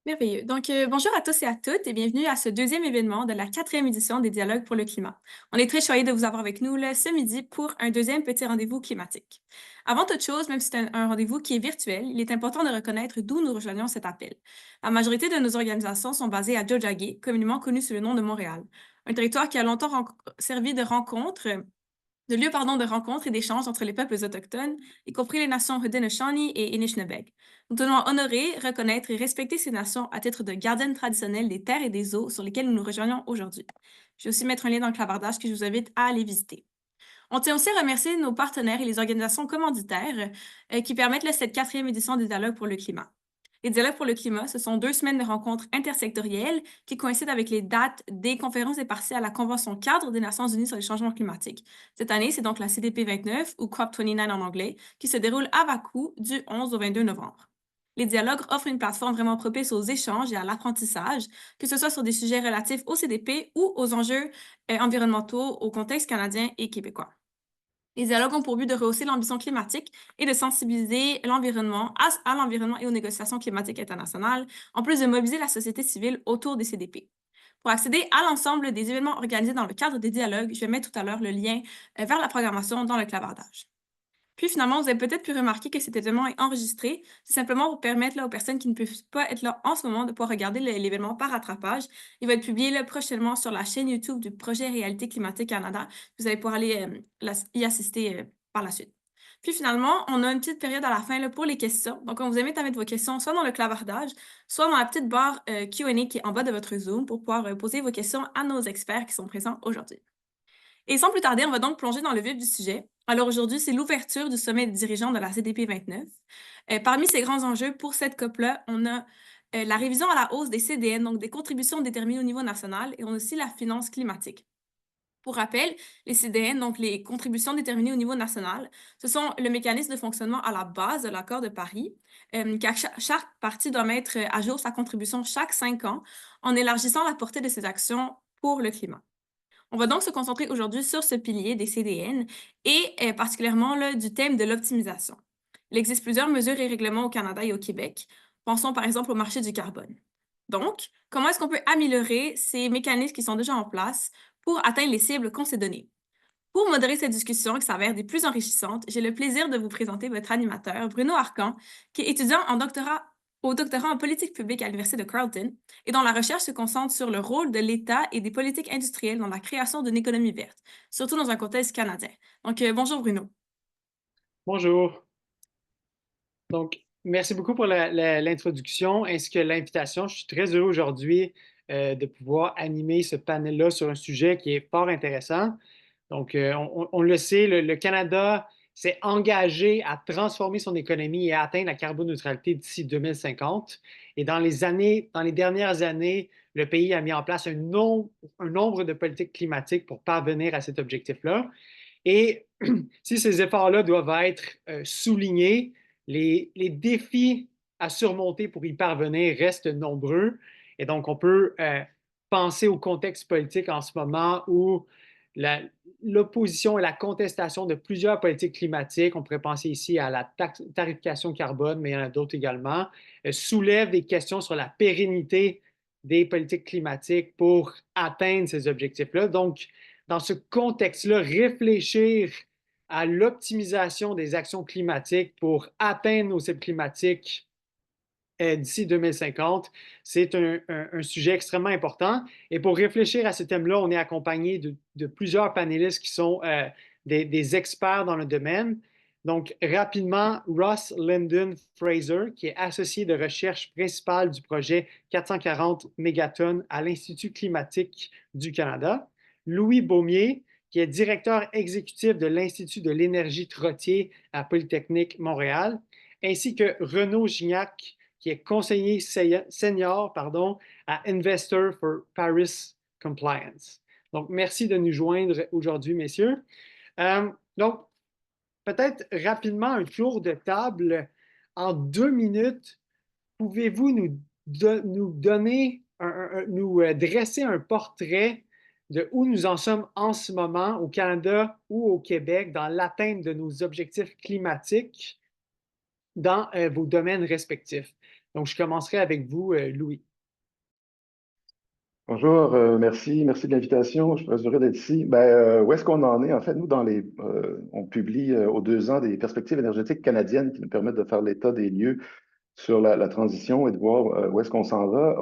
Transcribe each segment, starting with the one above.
Merveilleux. Bonjour à tous et à toutes et bienvenue à ce deuxième événement de la quatrième édition des Dialogues pour le climat. On est très choyés de vous avoir avec nous là, ce midi pour un deuxième petit rendez-vous climatique. Avant toute chose, même si c'est un rendez-vous qui est virtuel, il est important de reconnaître d'où nous rejoignons cet appel. La majorité de nos organisations sont basées à Tiohtià:ke, communément connu sous le nom de Montréal, un territoire qui a longtemps servi de lieu de rencontres et d'échanges entre les peuples autochtones, y compris les nations Haudenosaunee et Anishinaabe. Nous tenons à honorer, reconnaître et respecter ces nations à titre de gardiennes traditionnelles des terres et des eaux sur lesquelles nous nous rejoignons aujourd'hui. Je vais aussi mettre un lien dans le clavardage que je vous invite à aller visiter. On tient aussi à remercier nos partenaires et les organisations commanditaires qui permettent là, cette quatrième édition des Dialogues pour le climat. Les Dialogues pour le climat, ce sont 2 semaines de rencontres intersectorielles qui coïncident avec les dates des conférences et parties à la Convention cadre des Nations unies sur les changements climatiques. Cette année, c'est donc la CDP 29 ou COP29 en anglais qui se déroule à Bakou du 11 au 22 novembre. Les dialogues offrent une plateforme vraiment propice aux échanges et à l'apprentissage, que ce soit sur des sujets relatifs au CDP ou aux enjeux environnementaux au contexte canadien et québécois. Les dialogues ont pour but de rehausser l'ambition climatique et de sensibiliser l'environnement à l'environnement et aux négociations climatiques internationales, en plus de mobiliser la société civile autour des CDP. Pour accéder à l'ensemble des événements organisés dans le cadre des dialogues, je vais mettre tout à l'heure le lien vers la programmation dans le clavardage. Puis finalement, vous avez peut-être pu remarquer que cet événement est enregistré. C'est simplement pour permettre là, aux personnes qui ne peuvent pas être là en ce moment de pouvoir regarder l'événement par rattrapage. Il va être publié là, prochainement sur la chaîne YouTube du projet Réalité climatique Canada. Vous allez pouvoir aller y assister par la suite. Puis finalement, on a une petite période à la fin là, pour les questions. Donc, on vous invite à mettre vos questions soit dans le clavardage, soit dans la petite barre Q&A qui est en bas de votre Zoom pour pouvoir poser vos questions à nos experts qui sont présents aujourd'hui. Et sans plus tarder, on va donc plonger dans le vif du sujet. Alors aujourd'hui, c'est l'ouverture du sommet des dirigeants de la CDP 29. Parmi ces grands enjeux pour cette COP-là, on a la révision à la hausse des CDN, donc des contributions déterminées au niveau national, et on a aussi la finance climatique. Pour rappel, les CDN, donc les contributions déterminées au niveau national, ce sont le mécanisme de fonctionnement à la base de l'accord de Paris, chaque partie doit mettre à jour sa contribution chaque 5 ans en élargissant la portée de ses actions pour le climat. On va donc se concentrer aujourd'hui sur ce pilier des CDN et particulièrement là, du thème de l'optimisation. Il existe plusieurs mesures et règlements au Canada et au Québec. Pensons par exemple au marché du carbone. Donc, comment est-ce qu'on peut améliorer ces mécanismes qui sont déjà en place pour atteindre les cibles qu'on s'est données? Pour modérer cette discussion qui s'avère des plus enrichissantes, j'ai le plaisir de vous présenter votre animateur, Bruno Arcan, qui est étudiant au doctorat en politique publique à l'Université de Carleton et dont la recherche se concentre sur le rôle de l'État et des politiques industrielles dans la création d'une économie verte, surtout dans un contexte canadien. Bonjour Bruno. Bonjour. Donc, merci beaucoup pour l'introduction ainsi que l'invitation. Je suis très heureux aujourd'hui de pouvoir animer ce panel-là sur un sujet qui est fort intéressant. Donc, on le sait, le Canada s'est engagé à transformer son économie et à atteindre la carboneutralité d'ici 2050. Et dans les dernières années, le pays a mis en place un nombre de politiques climatiques pour parvenir à cet objectif-là. Et si ces efforts-là doivent être soulignés, les défis à surmonter pour y parvenir restent nombreux. Et donc, on peut penser au contexte politique en ce moment où l'opposition et la contestation de plusieurs politiques climatiques, on pourrait penser ici à la tarification carbone, mais il y en a d'autres également, soulèvent des questions sur la pérennité des politiques climatiques pour atteindre ces objectifs-là. Donc, dans ce contexte-là, réfléchir à l'optimisation des actions climatiques pour atteindre nos cibles climatiques d'ici 2050, c'est un sujet extrêmement important. Et pour réfléchir à ce thème-là, on est accompagné de plusieurs panélistes qui sont des experts dans le domaine. Donc, rapidement, Ross Lyndon Fraser, qui est associé de recherche principal du projet 440 mégatonnes à l'Institut climatique du Canada. Louis Baumier, qui est directeur exécutif de l'Institut de l'énergie Trottier à Polytechnique Montréal, ainsi que Renaud Gignac, qui est conseiller senior à Investor for Paris Compliance. Donc, merci de nous joindre aujourd'hui, messieurs. Donc, peut-être rapidement un tour de table. En 2 minutes, pouvez-vous nous donner, nous dresser un portrait de où nous en sommes en ce moment au Canada ou au Québec dans l'atteinte de nos objectifs climatiques dans vos domaines respectifs? Donc, je commencerai avec vous, Louis. Bonjour, merci de l'invitation. Je suis très heureux d'être ici. Où est-ce qu'on en est? En fait, nous, on publie aux 2 ans des perspectives énergétiques canadiennes qui nous permettent de faire l'état des lieux sur la transition et de voir où est-ce qu'on s'en va.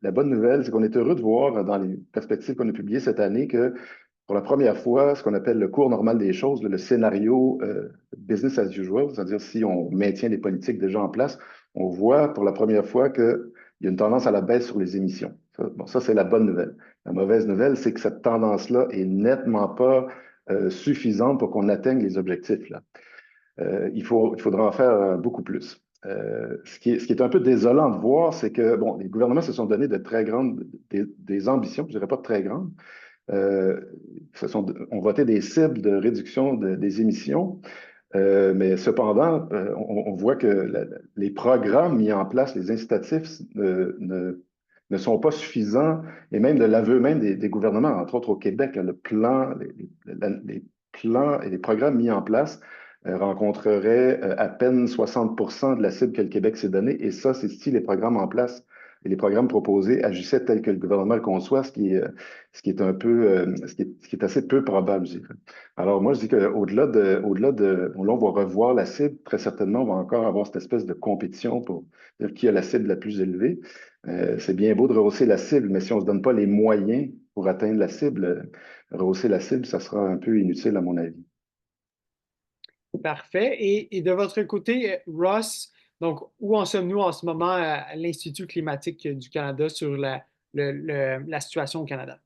La bonne nouvelle, c'est qu'on est heureux de voir dans les perspectives qu'on a publiées cette année que pour la première fois, ce qu'on appelle le cours normal des choses, le scénario business as usual, c'est-à-dire si on maintient les politiques déjà en place, on voit pour la première fois qu'il y a une tendance à la baisse sur les émissions. Ça, c'est la bonne nouvelle. La mauvaise nouvelle, c'est que cette tendance-là est nettement pas suffisante pour qu'on atteigne les objectifs, là. Il faudra en faire beaucoup plus. Ce qui est un peu désolant de voir, c'est que les gouvernements se sont donné des ambitions, je dirais pas très grandes, euh, ont voté des cibles de réduction des émissions, mais cependant, on voit que les programmes mis en place, les incitatifs ne sont pas suffisants, et même de l'aveu même des gouvernements, entre autres au Québec, là, les plans et les programmes mis en place rencontreraient à peine 60% de la cible que le Québec s'est donnée, et ça, c'est si les programmes en place et les programmes proposés agissaient tel que le gouvernement le conçoit, ce qui est assez peu probable, je dirais. Alors, moi, je dis bon, là, on va revoir la cible. Très certainement, on va encore avoir cette espèce de compétition pour dire qui a la cible la plus élevée. C'est bien beau de rehausser la cible, mais si on ne se donne pas les moyens pour atteindre la cible, rehausser la cible, ça sera un peu inutile, à mon avis. Parfait. Et de votre côté, Ross, donc, où en sommes-nous en ce moment à l'Institut climatique du Canada sur la situation au Canada?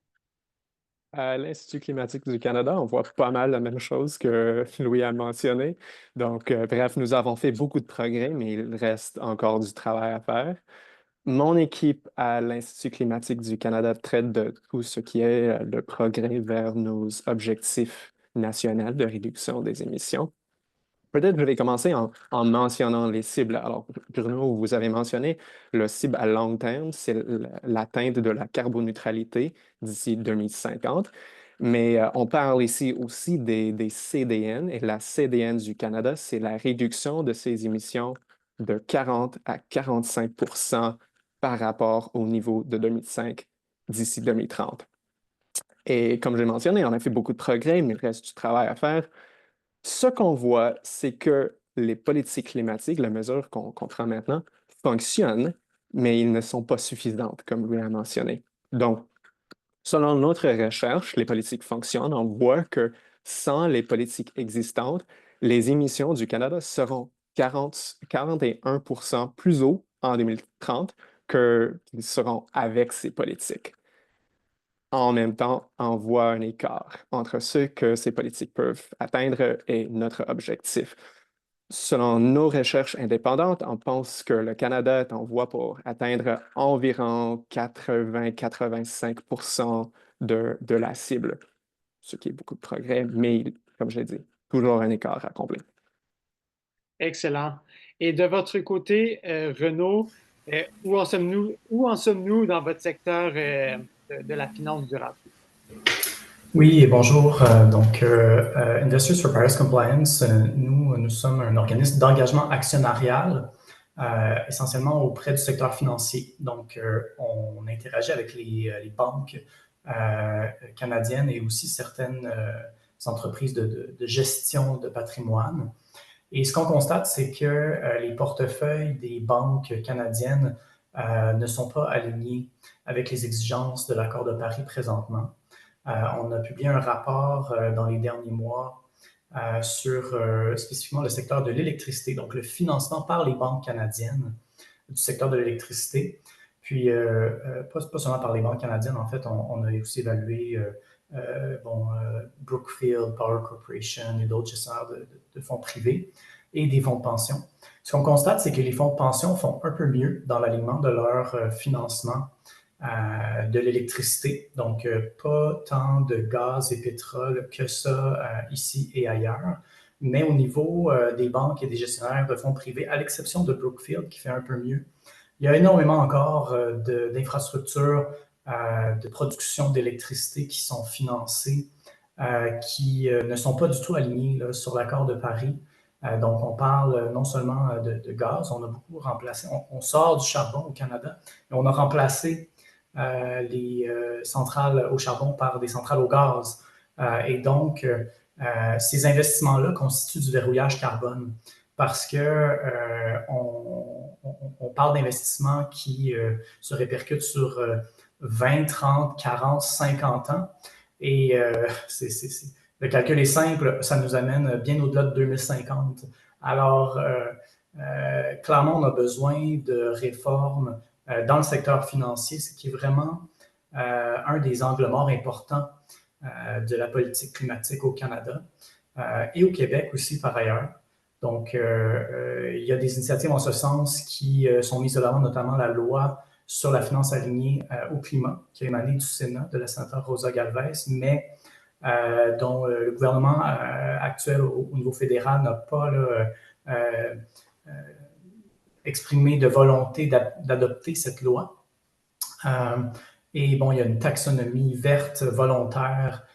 À l'Institut climatique du Canada, on voit pas mal la même chose que Louis a mentionné. Donc, bref, nous avons fait beaucoup de progrès, mais il reste encore du travail à faire. Mon équipe à l'Institut climatique du Canada traite de tout ce qui est le progrès vers nos objectifs nationaux de réduction des émissions. Peut-être je vais commencer en mentionnant les cibles. Alors, Bruno, vous avez mentionné le cible à long terme, c'est l'atteinte de la carboneutralité d'ici 2050. Mais on parle ici aussi des CDN, et la CDN du Canada, c'est la réduction de ses émissions de 40 à 45 par rapport au niveau de 2005 d'ici 2030. Et comme j'ai mentionné, on a fait beaucoup de progrès, mais il reste du travail à faire. Ce qu'on voit, c'est que les politiques climatiques, les mesures qu'on prend maintenant, fonctionnent, mais ils ne sont pas suffisantes, comme Louis a mentionné. Donc, selon notre recherche, les politiques fonctionnent. On voit que sans les politiques existantes, les émissions du Canada seront 41% plus haut en 2030 qu'ils seront avec ces politiques. En même temps, on voit un écart entre ce que ces politiques peuvent atteindre et notre objectif. Selon nos recherches indépendantes, on pense que le Canada est en voie pour atteindre environ 80-85% de la cible, ce qui est beaucoup de progrès, mais comme je l'ai dit, toujours un écart à combler. Excellent. Et de votre côté, Renaud, où en sommes-nous dans votre secteur de la finance durable? Oui, bonjour. Industries for Paris Compliance, nous sommes un organisme d'engagement actionnarial, essentiellement auprès du secteur financier. Donc, on interagit avec les banques canadiennes et aussi certaines entreprises de gestion de patrimoine. Et ce qu'on constate, c'est que les portefeuilles des banques canadiennes ne sont pas alignés avec les exigences de l'accord de Paris présentement. On a publié un rapport dans les derniers mois sur spécifiquement le secteur de l'électricité, donc le financement par les banques canadiennes du secteur de l'électricité. Puis, pas seulement par les banques canadiennes, en fait, on a aussi évalué Brookfield Power Corporation et d'autres gestionnaires de fonds privés et des fonds de pension. Ce qu'on constate, c'est que les fonds de pension font un peu mieux dans l'alignement de leur financement de l'électricité, donc pas tant de gaz et pétrole que ça ici et ailleurs, mais au niveau des banques et des gestionnaires de fonds privés, à l'exception de Brookfield qui fait un peu mieux, il y a énormément encore d'infrastructures de production d'électricité qui sont financées, qui ne sont pas du tout alignées là, sur l'accord de Paris. Donc, on parle non seulement de gaz, on a beaucoup remplacé, on sort du charbon au Canada, et on a remplacé les centrales au charbon par des centrales au gaz. Et donc, ces investissements-là constituent du verrouillage carbone parce que on parle d'investissements qui se répercutent sur 20, 30, 40, 50 ans. Et le calcul est simple, ça nous amène bien au-delà de 2050. Alors, clairement, on a besoin de réformes dans le secteur financier, ce qui est vraiment un des angles morts importants de la politique climatique au Canada et au Québec aussi par ailleurs. Donc, il y a des initiatives en ce sens qui sont mises de l'avant, notamment la loi sur la finance alignée au climat, qui a émané du Sénat de la sénateur Rosa Galvez, mais dont le gouvernement actuel au niveau fédéral n'a pas exprimé de volonté d'adopter cette loi. Et bon, il y a une taxonomie verte volontaire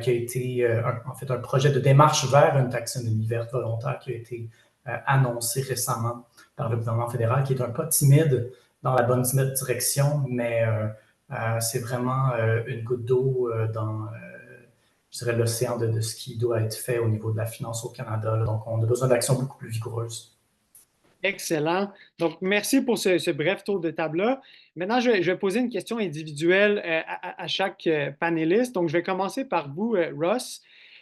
qui a été, en fait, un projet de démarche vers une taxonomie verte volontaire qui a été annoncé récemment par le gouvernement fédéral, qui est un pas timide dans la bonne direction, mais c'est vraiment une goutte d'eau dans, je dirais, l'océan de ce qui doit être fait au niveau de la finance au Canada. Là. Donc, on a besoin d'actions beaucoup plus vigoureuses. Excellent. Donc, merci pour ce bref tour de table-là. Maintenant, je vais poser une question individuelle à chaque panéliste. Donc, je vais commencer par vous, Ross.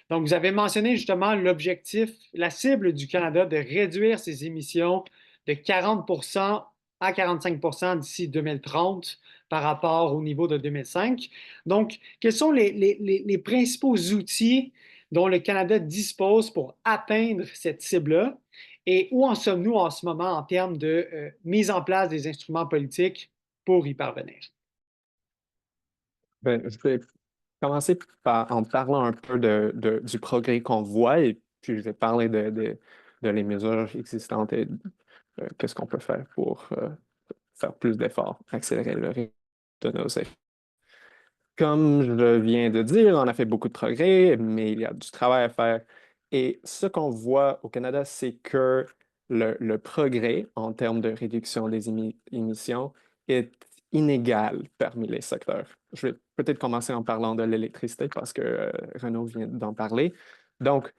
Donc, vous avez mentionné justement l'objectif, la cible du Canada de réduire ses émissions de 40% à 45% d'ici 2030 par rapport au niveau de 2005. Donc, quels sont les principaux outils dont le Canada dispose pour atteindre cette cible-là? Et où en sommes-nous en ce moment en termes de mise en place des instruments politiques pour y parvenir? Ben, je vais commencer en parlant un peu du progrès qu'on voit et puis je vais parler de les mesures existantes et qu'est-ce qu'on peut faire pour faire plus d'efforts, accélérer le rythme de nos efforts. Comme je viens de dire, on a fait beaucoup de progrès, mais il y a du travail à faire. Et ce qu'on voit au Canada, c'est que le progrès en termes de réduction des émissions est inégal parmi les secteurs. Je vais peut-être commencer en parlant de l'électricité parce que Renaud vient d'en parler. Donc,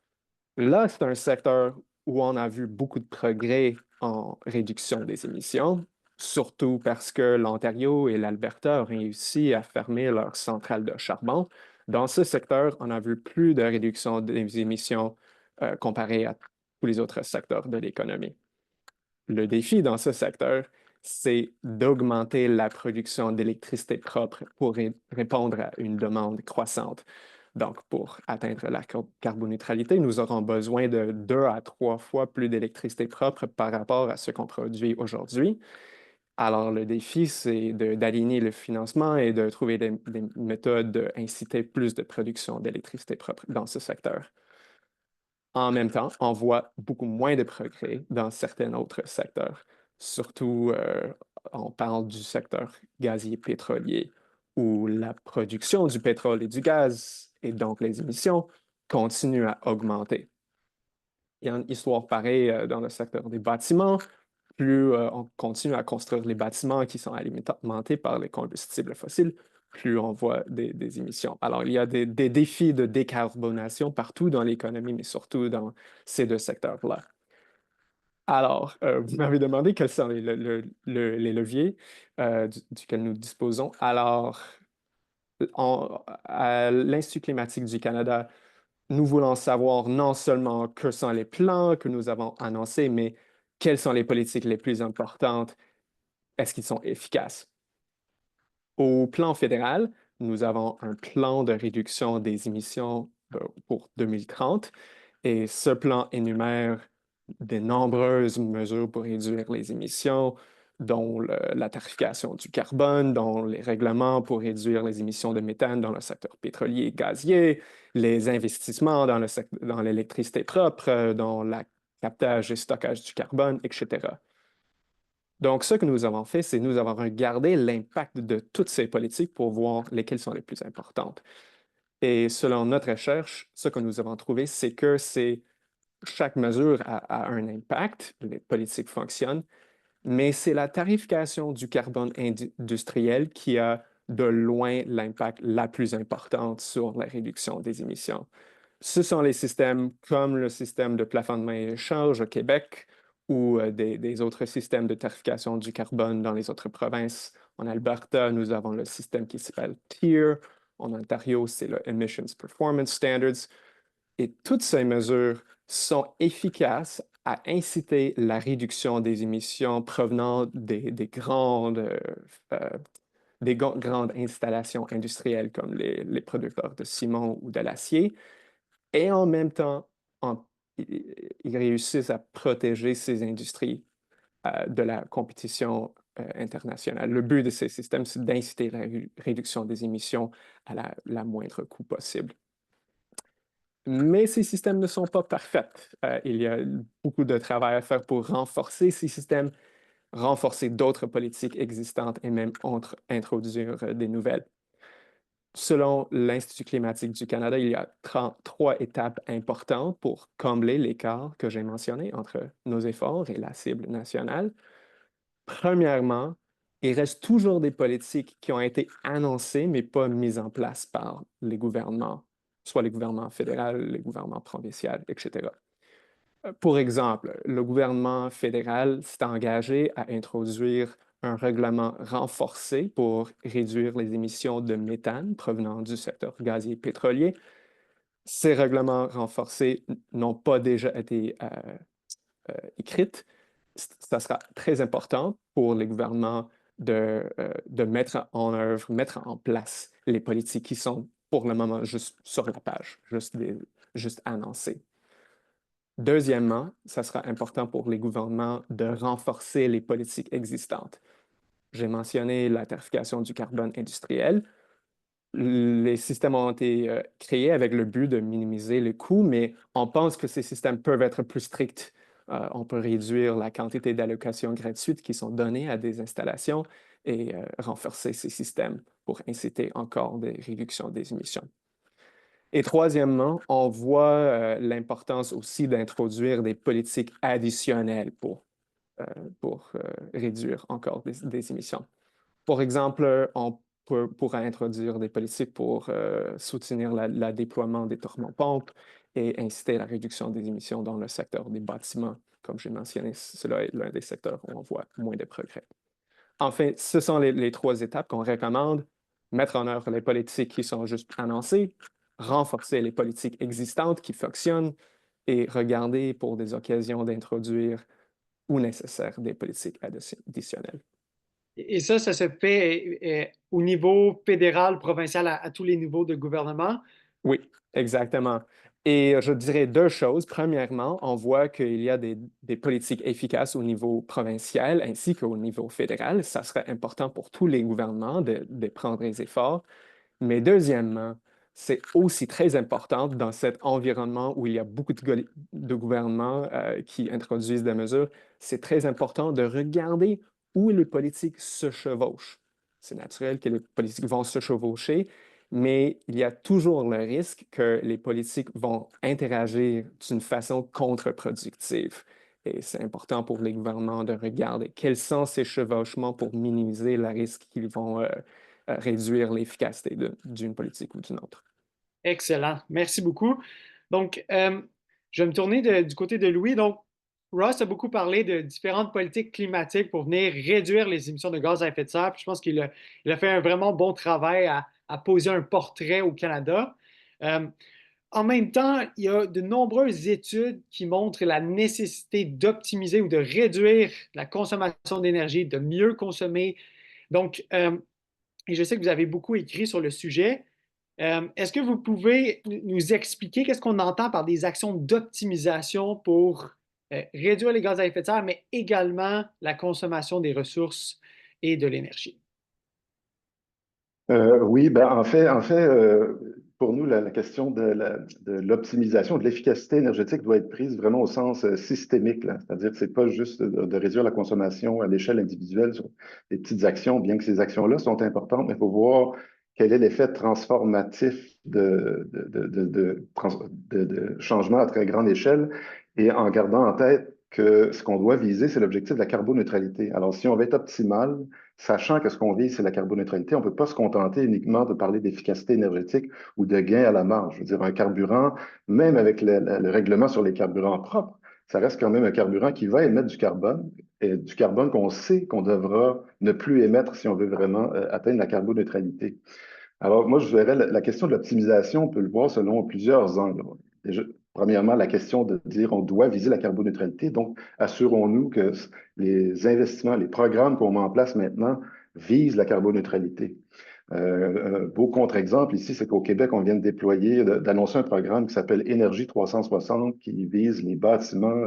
là, c'est un secteur où on a vu beaucoup de progrès en réduction des émissions, surtout parce que l'Ontario et l'Alberta ont réussi à fermer leurs centrales de charbon. Dans ce secteur, on a vu plus de réduction des émissions comparé à tous les autres secteurs de l'économie. Le défi dans ce secteur, c'est d'augmenter la production d'électricité propre pour répondre à une demande croissante. Donc, pour atteindre la carboneutralité, nous aurons besoin de 2 à 3 fois plus d'électricité propre par rapport à ce qu'on produit aujourd'hui. Alors, le défi, c'est d'aligner le financement et de trouver des méthodes d'inciter plus de production d'électricité propre dans ce secteur. En même temps, on voit beaucoup moins de progrès dans certains autres secteurs. Surtout, on parle du secteur gazier pétrolier, où la production du pétrole et du gaz, et donc les émissions, continuent à augmenter. Il y a une histoire pareille dans le secteur des bâtiments. Plus on continue à construire les bâtiments qui sont alimentés par les combustibles fossiles, plus on voit des émissions. Alors, il y a des défis de décarbonation partout dans l'économie, mais surtout dans ces deux secteurs-là. Alors, vous m'avez demandé quels sont les leviers duquel nous disposons. Alors, à l'Institut climatique du Canada, nous voulons savoir non seulement quels sont les plans que nous avons annoncés, mais quelles sont les politiques les plus importantes. Est-ce qu'ils sont efficaces? Au plan fédéral, nous avons un plan de réduction des émissions pour 2030 et ce plan énumère de nombreuses mesures pour réduire les émissions, dont la tarification du carbone, dont les règlements pour réduire les émissions de méthane dans le secteur pétrolier et gazier, les investissements dans l'électricité propre, dans le captage et stockage du carbone, etc. Donc, ce que nous avons fait, c'est nous avons regardé l'impact de toutes ces politiques pour voir lesquelles sont les plus importantes. Et selon notre recherche, ce que nous avons trouvé, c'est que c'est chaque mesure a un impact, les politiques fonctionnent, mais c'est la tarification du carbone industriel qui a de loin l'impact la plus importante sur la réduction des émissions. Ce sont les systèmes comme le système de plafonnement et échange au Québec ou des autres systèmes de tarification du carbone dans les autres provinces. En Alberta, nous avons le système qui s'appelle TIER. En Ontario, c'est le Emissions Performance Standards. Et toutes ces mesures sont efficaces à inciter la réduction des émissions provenant des grandes installations industrielles comme les producteurs de ciment ou de l'acier. Et en même temps, ils réussissent à protéger ces industries de la compétition internationale. Le but de ces systèmes, c'est d'inciter la réduction des émissions à la moindre coût possible. Mais ces systèmes ne sont pas parfaits. Il y a beaucoup de travail à faire pour renforcer ces systèmes, renforcer d'autres politiques existantes et même introduire des nouvelles. Selon l'Institut climatique du Canada, il y a 33 étapes importantes pour combler l'écart que j'ai mentionné entre nos efforts et la cible nationale. Premièrement, il reste toujours des politiques qui ont été annoncées mais pas mises en place par les gouvernements, soit les gouvernements fédéraux, les gouvernements provinciaux, etc. Pour exemple, le gouvernement fédéral s'est engagé à introduire un règlement renforcé pour réduire les émissions de méthane provenant du secteur gazier pétrolier. Ces règlements renforcés n'ont pas déjà été écrits. Ça sera très important pour les gouvernements de mettre en œuvre, mettre en place les politiques qui sont pour le moment juste sur la page, juste annoncées. Deuxièmement, ça sera important pour les gouvernements de renforcer les politiques existantes. J'ai mentionné la tarification du carbone industriel. Les systèmes ont été créés avec le but de minimiser les coûts, mais on pense que ces systèmes peuvent être plus stricts. On peut réduire la quantité d'allocations gratuites qui sont données à des installations et renforcer ces systèmes pour inciter encore des réductions des émissions. Et troisièmement, on voit l'importance aussi d'introduire des politiques additionnelles pour réduire encore des émissions. Par exemple, on pourra introduire des politiques pour soutenir le déploiement des tourments-pompes et inciter la réduction des émissions dans le secteur des bâtiments. Comme j'ai mentionné, cela est l'un des secteurs où on voit moins de progrès. Enfin, ce sont les trois étapes qu'on recommande. Mettre en œuvre les politiques qui sont juste annoncées, renforcer les politiques existantes qui fonctionnent et regarder pour des occasions d'introduire où nécessaire des politiques additionnelles. Et ça se fait au niveau fédéral, provincial, à tous les niveaux de gouvernement? Oui, exactement. Et je dirais deux choses. Premièrement, on voit qu'il y a des politiques efficaces au niveau provincial ainsi qu'au niveau fédéral. Ça serait important pour tous les gouvernements de prendre des efforts. Mais deuxièmement, c'est aussi très important dans cet environnement où il y a beaucoup de gouvernements qui introduisent des mesures, c'est très important de regarder où les politiques se chevauchent. C'est naturel que les politiques vont se chevaucher, mais il y a toujours le risque que les politiques vont interagir d'une façon contre-productive. Et c'est important pour les gouvernements de regarder quels sont ces chevauchements pour minimiser le risque qu'ils vont réduire l'efficacité d'une politique ou d'une autre. Excellent. Merci beaucoup. Donc, je vais me tourner du côté de Louis. Donc, Ross a beaucoup parlé de différentes politiques climatiques pour venir réduire les émissions de gaz à effet de serre. Puis je pense qu'il a fait un vraiment bon travail à poser un portrait au Canada. En même temps, il y a de nombreuses études qui montrent la nécessité d'optimiser ou de réduire la consommation d'énergie, de mieux consommer. Donc, et je sais que vous avez beaucoup écrit sur le sujet. Est-ce que vous pouvez nous expliquer qu'est-ce qu'on entend par des actions d'optimisation pour réduire les gaz à effet de serre, mais également la consommation des ressources et de l'énergie? Oui, ben en fait, pour nous, la question de l'optimisation, de l'efficacité énergétique doit être prise vraiment au sens systémique, là. C'est-à-dire que c'est pas juste de réduire la consommation à l'échelle individuelle sur des petites actions, bien que ces actions-là sont importantes, mais il faut voir quel est l'effet transformatif de changement à très grande échelle et en gardant en tête que ce qu'on doit viser, c'est l'objectif de la carboneutralité. Alors, si on veut être optimal, sachant que ce qu'on vise, c'est la carboneutralité, on ne peut pas se contenter uniquement de parler d'efficacité énergétique ou de gain à la marge. Je veux dire, un carburant, même avec le règlement sur les carburants propres, ça reste quand même un carburant qui va émettre du carbone qu'on sait qu'on devra ne plus émettre si on veut vraiment atteindre la carboneutralité. Alors, moi, je verrais la question de l'optimisation, on peut le voir selon plusieurs angles. Déjà, premièrement, la question de dire on doit viser la carboneutralité, donc assurons-nous que les investissements, les programmes qu'on met en place maintenant visent la carboneutralité. Un beau contre-exemple ici, c'est qu'au Québec, on vient de déployer, d'annoncer un programme qui s'appelle Énergie 360, qui vise les bâtiments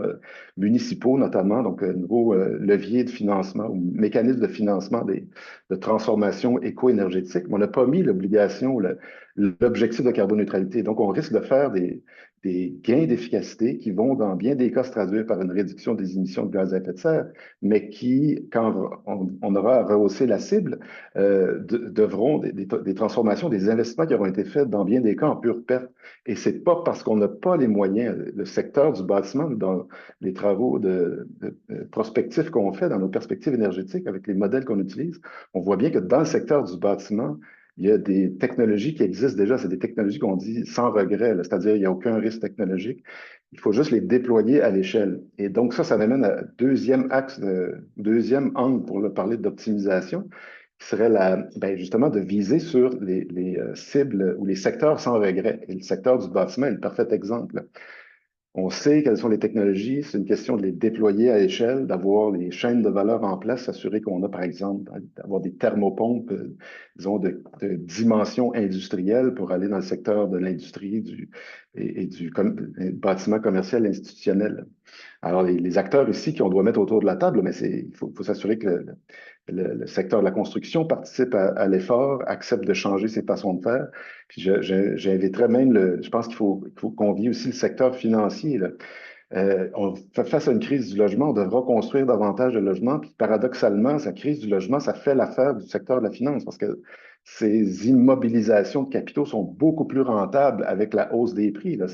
municipaux notamment, donc un nouveau levier de financement ou mécanisme de financement de transformation éco-énergétique. Mais on n'a pas mis l'obligation, l'objectif de carboneutralité. Donc, on risque de faire des gains d'efficacité qui vont, dans bien des cas, se traduire par une réduction des émissions de gaz à effet de serre, mais qui, quand on aura à rehausser la cible, devront des transformations, des investissements qui auront été faits dans bien des cas en pure perte. Et c'est pas parce qu'on n'a pas les moyens, le secteur du bâtiment, dans les travaux de prospectifs qu'on fait, dans nos perspectives énergétiques, avec les modèles qu'on utilise, on voit bien que dans le secteur du bâtiment, il y a des technologies qui existent déjà. C'est des technologies qu'on dit sans regret, c'est-à-dire il n'y a aucun risque technologique. Il faut juste les déployer à l'échelle. Et donc ça m'amène à deuxième axe, deuxième angle pour parler d'optimisation, qui serait justement de viser sur les cibles ou les secteurs sans regret. Et le secteur du bâtiment est le parfait exemple. On sait quelles sont les technologies, c'est une question de les déployer à l'échelle, d'avoir les chaînes de valeur en place, s'assurer qu'on a, par exemple, d'avoir des thermopompes, disons, de dimension industrielle pour aller dans le secteur de l'industrie et du bâtiment commercial institutionnel. Alors, les acteurs ici qu'on doit mettre autour de la table, mais il faut s'assurer que le secteur de la construction participe à l'effort, accepte de changer ses façons de faire. Puis j'inviterais même, je pense qu'il faut qu'on vise aussi le secteur financier, là. On fait face à une crise du logement, on devra construire davantage de logements. Puis paradoxalement, cette crise du logement, ça fait l'affaire du secteur de la finance parce que ces immobilisations de capitaux sont beaucoup plus rentables avec la hausse des prix. Là.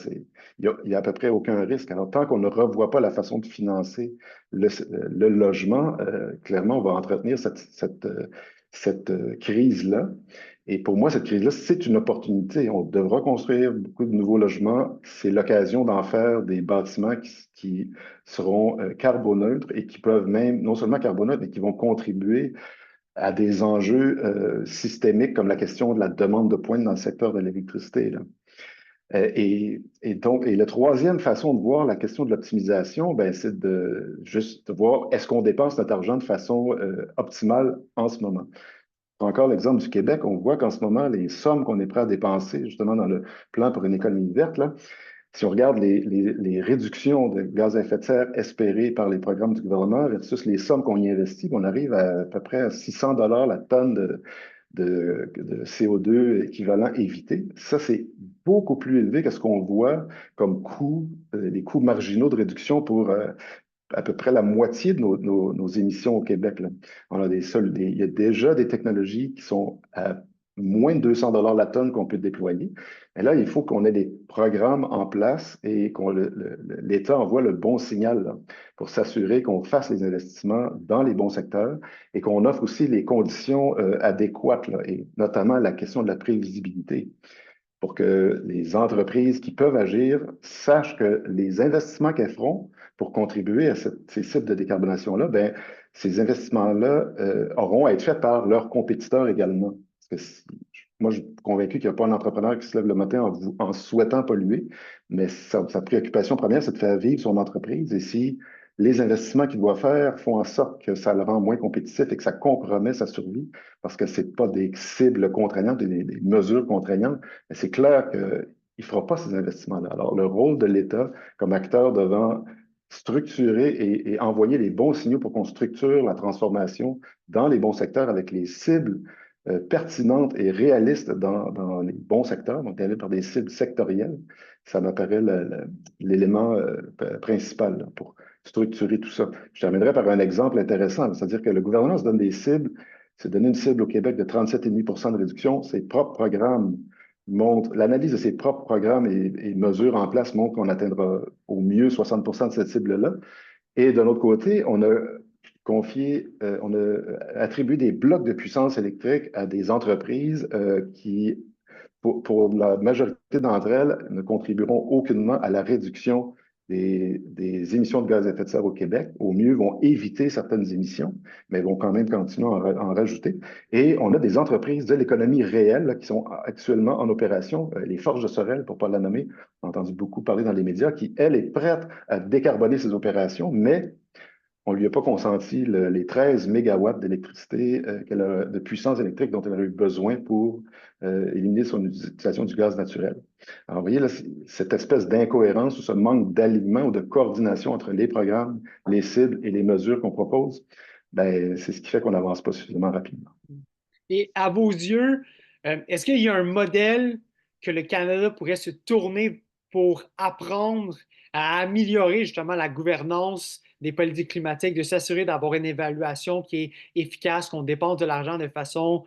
Il y a à peu près aucun risque. Alors, tant qu'on ne revoit pas la façon de financer le logement, clairement, on va entretenir cette crise-là. Et pour moi, cette crise-là, c'est une opportunité. On devra construire beaucoup de nouveaux logements. C'est l'occasion d'en faire des bâtiments qui seront carboneutres et qui peuvent même, non seulement carboneutres, mais qui vont contribuer à des enjeux systémiques comme la question de la demande de pointe dans le secteur de l'électricité. Donc, la troisième façon de voir la question de l'optimisation, c'est juste de voir est-ce qu'on dépense notre argent de façon optimale en ce moment. Encore l'exemple du Québec, on voit qu'en ce moment, les sommes qu'on est prêt à dépenser, justement dans le plan pour une économie verte, là, si on regarde les réductions de gaz à effet de serre espérées par les programmes du gouvernement versus les sommes qu'on y investit, on arrive à peu près à 600 $ la tonne de CO2 équivalent évité. Ça, c'est beaucoup plus élevé que ce qu'on voit comme coût, les coûts marginaux de réduction pour à peu près la moitié de nos émissions au Québec. Là. Il y a déjà des technologies qui sont à moins de 200 $ la tonne qu'on peut déployer. Mais là, il faut qu'on ait des programmes en place et que l'État envoie le bon signal là, pour s'assurer qu'on fasse les investissements dans les bons secteurs et qu'on offre aussi les conditions adéquates, là, et notamment la question de la prévisibilité pour que les entreprises qui peuvent agir sachent que les investissements qu'elles feront pour contribuer à ces cibles de décarbonation-là, ces investissements-là auront à être faits par leurs compétiteurs également. Parce que moi, je suis convaincu qu'il n'y a pas un entrepreneur qui se lève le matin en souhaitant polluer, mais sa préoccupation première, c'est de faire vivre son entreprise. Et si les investissements qu'il doit faire font en sorte que ça le rend moins compétitif et que ça compromet sa survie, parce que ce n'est pas des cibles contraignantes, des mesures contraignantes, mais c'est clair qu'il ne fera pas ces investissements-là. Alors, le rôle de l'État comme acteur devant structurer et envoyer les bons signaux pour qu'on structure la transformation dans les bons secteurs avec les cibles pertinentes et réalistes dans les bons secteurs, donc d'aller par des cibles sectorielles, ça m'apparaît l'élément principal là, pour structurer tout ça. Je terminerai par un exemple intéressant, c'est-à-dire que le gouvernement se donne des cibles s'est donné une cible au Québec de 37,5 % de réduction. Ses propres programmes montrent, l'analyse de ses propres programmes et mesures en place montre qu'on atteindra au mieux 60 % de cette cible-là. Et de l'autre côté, on a attribué des blocs de puissance électrique à des entreprises qui, pour la majorité d'entre elles, ne contribueront aucunement à la réduction des émissions de gaz à effet de serre au Québec. Au mieux, vont éviter certaines émissions, mais vont quand même continuer à en rajouter. Et on a des entreprises de l'économie réelle là, qui sont actuellement en opération, les Forges de Sorel, pour ne pas la nommer, on a entendu beaucoup parler dans les médias, qui, elle, est prête à décarboner ses opérations, mais on ne lui a pas consenti les 13 mégawatts d'électricité, de puissance électrique dont elle aurait eu besoin pour éliminer son utilisation du gaz naturel. Alors, vous voyez, là, cette espèce d'incohérence ou ce manque d'alignement ou de coordination entre les programmes, les cibles et les mesures qu'on propose, ben, c'est ce qui fait qu'on n'avance pas suffisamment rapidement. Et à vos yeux, est-ce qu'il y a un modèle que le Canada pourrait se tourner pour apprendre à améliorer justement la gouvernance des politiques climatiques, de s'assurer d'avoir une évaluation qui est efficace, qu'on dépense de l'argent de façon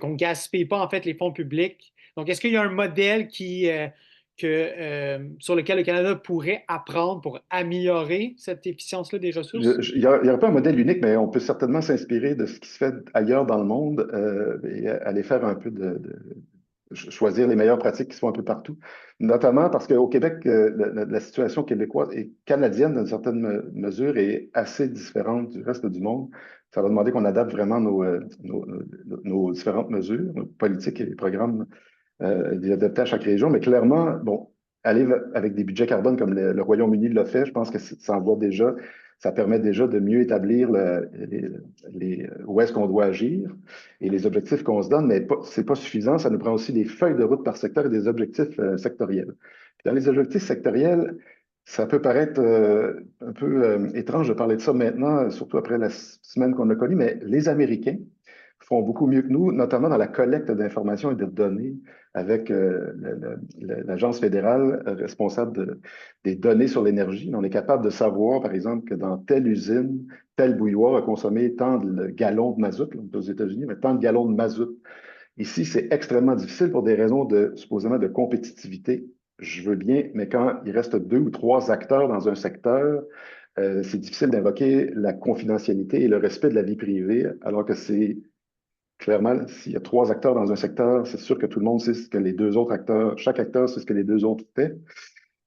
qu'on ne gaspille pas en fait les fonds publics? Donc, est-ce qu'il y a un modèle sur lequel le Canada pourrait apprendre pour améliorer cette efficience-là des ressources? Il n'y aurait pas un modèle unique, mais on peut certainement s'inspirer de ce qui se fait ailleurs dans le monde et aller faire un peu choisir les meilleures pratiques qui se font un peu partout, notamment parce qu'au Québec, la situation québécoise et canadienne, dans une certaine mesure, est assez différente du reste du monde. Ça va demander qu'on adapte vraiment nos différentes mesures, nos politiques et les programmes, les adapter à chaque région. Mais clairement, bon, aller avec des budgets carbone comme le Royaume-Uni l'a fait, je pense que ça envoie déjà, ça permet déjà de mieux établir où est-ce qu'on doit agir et les objectifs qu'on se donne, mais c'est pas suffisant. Ça nous prend aussi des feuilles de route par secteur et des objectifs sectoriels. Puis dans les objectifs sectoriels, ça peut paraître un peu étrange de parler de ça maintenant, surtout après la semaine qu'on a connue, mais les Américains font beaucoup mieux que nous, notamment dans la collecte d'informations et de données avec l'agence fédérale responsable des données sur l'énergie. On est capable de savoir, par exemple, que dans telle usine, tel bouilloire a consommé tant de gallons de mazout, là, aux États-Unis, mais tant de gallons de mazout. Ici, c'est extrêmement difficile pour des raisons supposément de compétitivité. Je veux bien, mais quand il reste 2 ou 3 acteurs dans un secteur, c'est difficile d'invoquer la confidentialité et le respect de la vie privée, alors que c'est clairement, s'il y a 3 acteurs dans un secteur, c'est sûr que tout le monde sait ce que les 2 autres acteurs, chaque acteur sait ce que les 2 autres fait.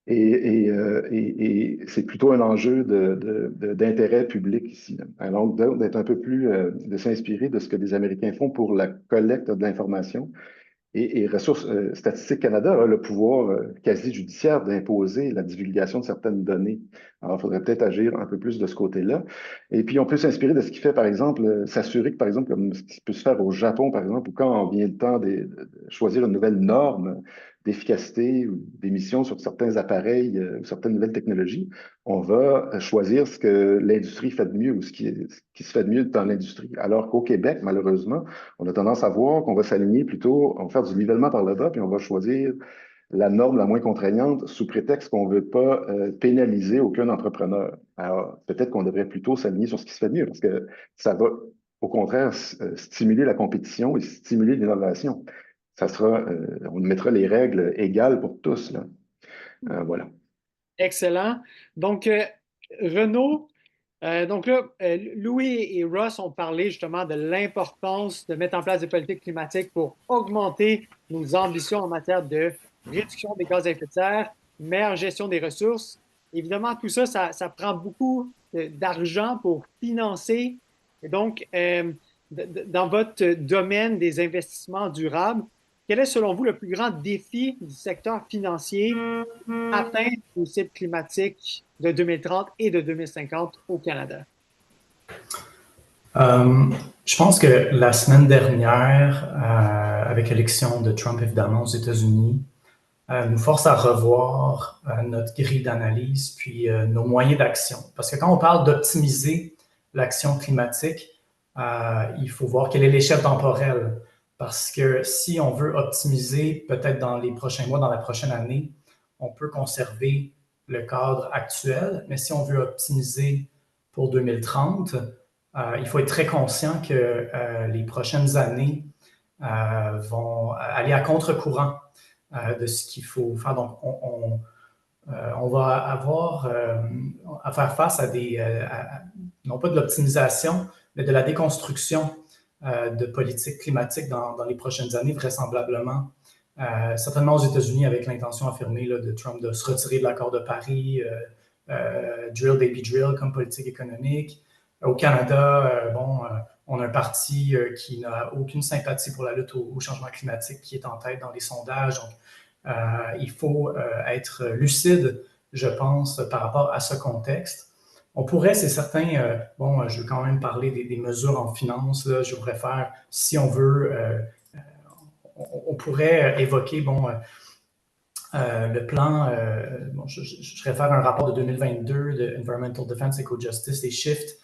Et c'est plutôt un enjeu d'intérêt public ici. Alors, d'être un peu plus, de s'inspirer de ce que les Américains font pour la collecte de l'information. Et Ressources Statistiques Canada a le pouvoir quasi-judiciaire d'imposer la divulgation de certaines données. Alors, il faudrait peut-être agir un peu plus de ce côté-là. Et puis, on peut s'inspirer de ce qui fait, par exemple, s'assurer que, par exemple, comme ce qui peut se faire au Japon, par exemple, ou quand vient le temps de choisir une nouvelle norme d'efficacité ou d'émission sur certains appareils ou certaines nouvelles technologies, on va choisir ce que l'industrie fait de mieux ou ce qui se fait de mieux dans l'industrie. Alors qu'au Québec, malheureusement, on a tendance à voir qu'on va s'aligner plutôt, on va faire du nivellement par le bas, puis on va choisir la norme la moins contraignante sous prétexte qu'on ne veut pas pénaliser aucun entrepreneur. Alors, peut-être qu'on devrait plutôt s'aligner sur ce qui se fait de mieux, parce que ça va, au contraire, stimuler la compétition et stimuler l'innovation. On mettra les règles égales pour tous, là. Voilà. Excellent. Donc, Renaud, donc là, Louis et Ross ont parlé justement de l'importance de mettre en place des politiques climatiques pour augmenter nos ambitions en matière de réduction des gaz à effet de serre, meilleure gestion des ressources. Évidemment, tout ça, ça prend beaucoup d'argent pour financer. Et donc, dans votre domaine des investissements durables, quel est selon vous le plus grand défi du secteur financier atteindre les cibles climatiques de 2030 et de 2050 au Canada? Je pense que la semaine dernière, avec l'élection de Trump, évidemment, aux États-Unis, nous force à revoir notre grille d'analyse puis nos moyens d'action. Parce que quand on parle d'optimiser l'action climatique, il faut voir quelle est l'échelle temporelle. Parce que si on veut optimiser, peut-être dans les prochains mois, dans la prochaine année, on peut conserver le cadre actuel, mais si on veut optimiser pour 2030, il faut être très conscient que les prochaines années vont aller à contre-courant de ce qu'il faut faire. Donc, on va avoir à faire face à non pas de l'optimisation, mais de la déconstruction de politique climatique dans les prochaines années, vraisemblablement. Certainement aux États-Unis, avec l'intention affirmée là, de Trump de se retirer de l'accord de Paris, drill baby drill comme politique économique. Au Canada, on a un parti qui n'a aucune sympathie pour la lutte au changement climatique qui est en tête dans les sondages. Donc, il faut être lucide, je pense, par rapport à ce contexte. On pourrait, c'est certain, je vais quand même parler des mesures en finance. Là, je voudrais faire, si on veut, on pourrait évoquer, le plan, je réfère à un rapport de 2022 de Environmental Defense, Eco-Justice et Shift.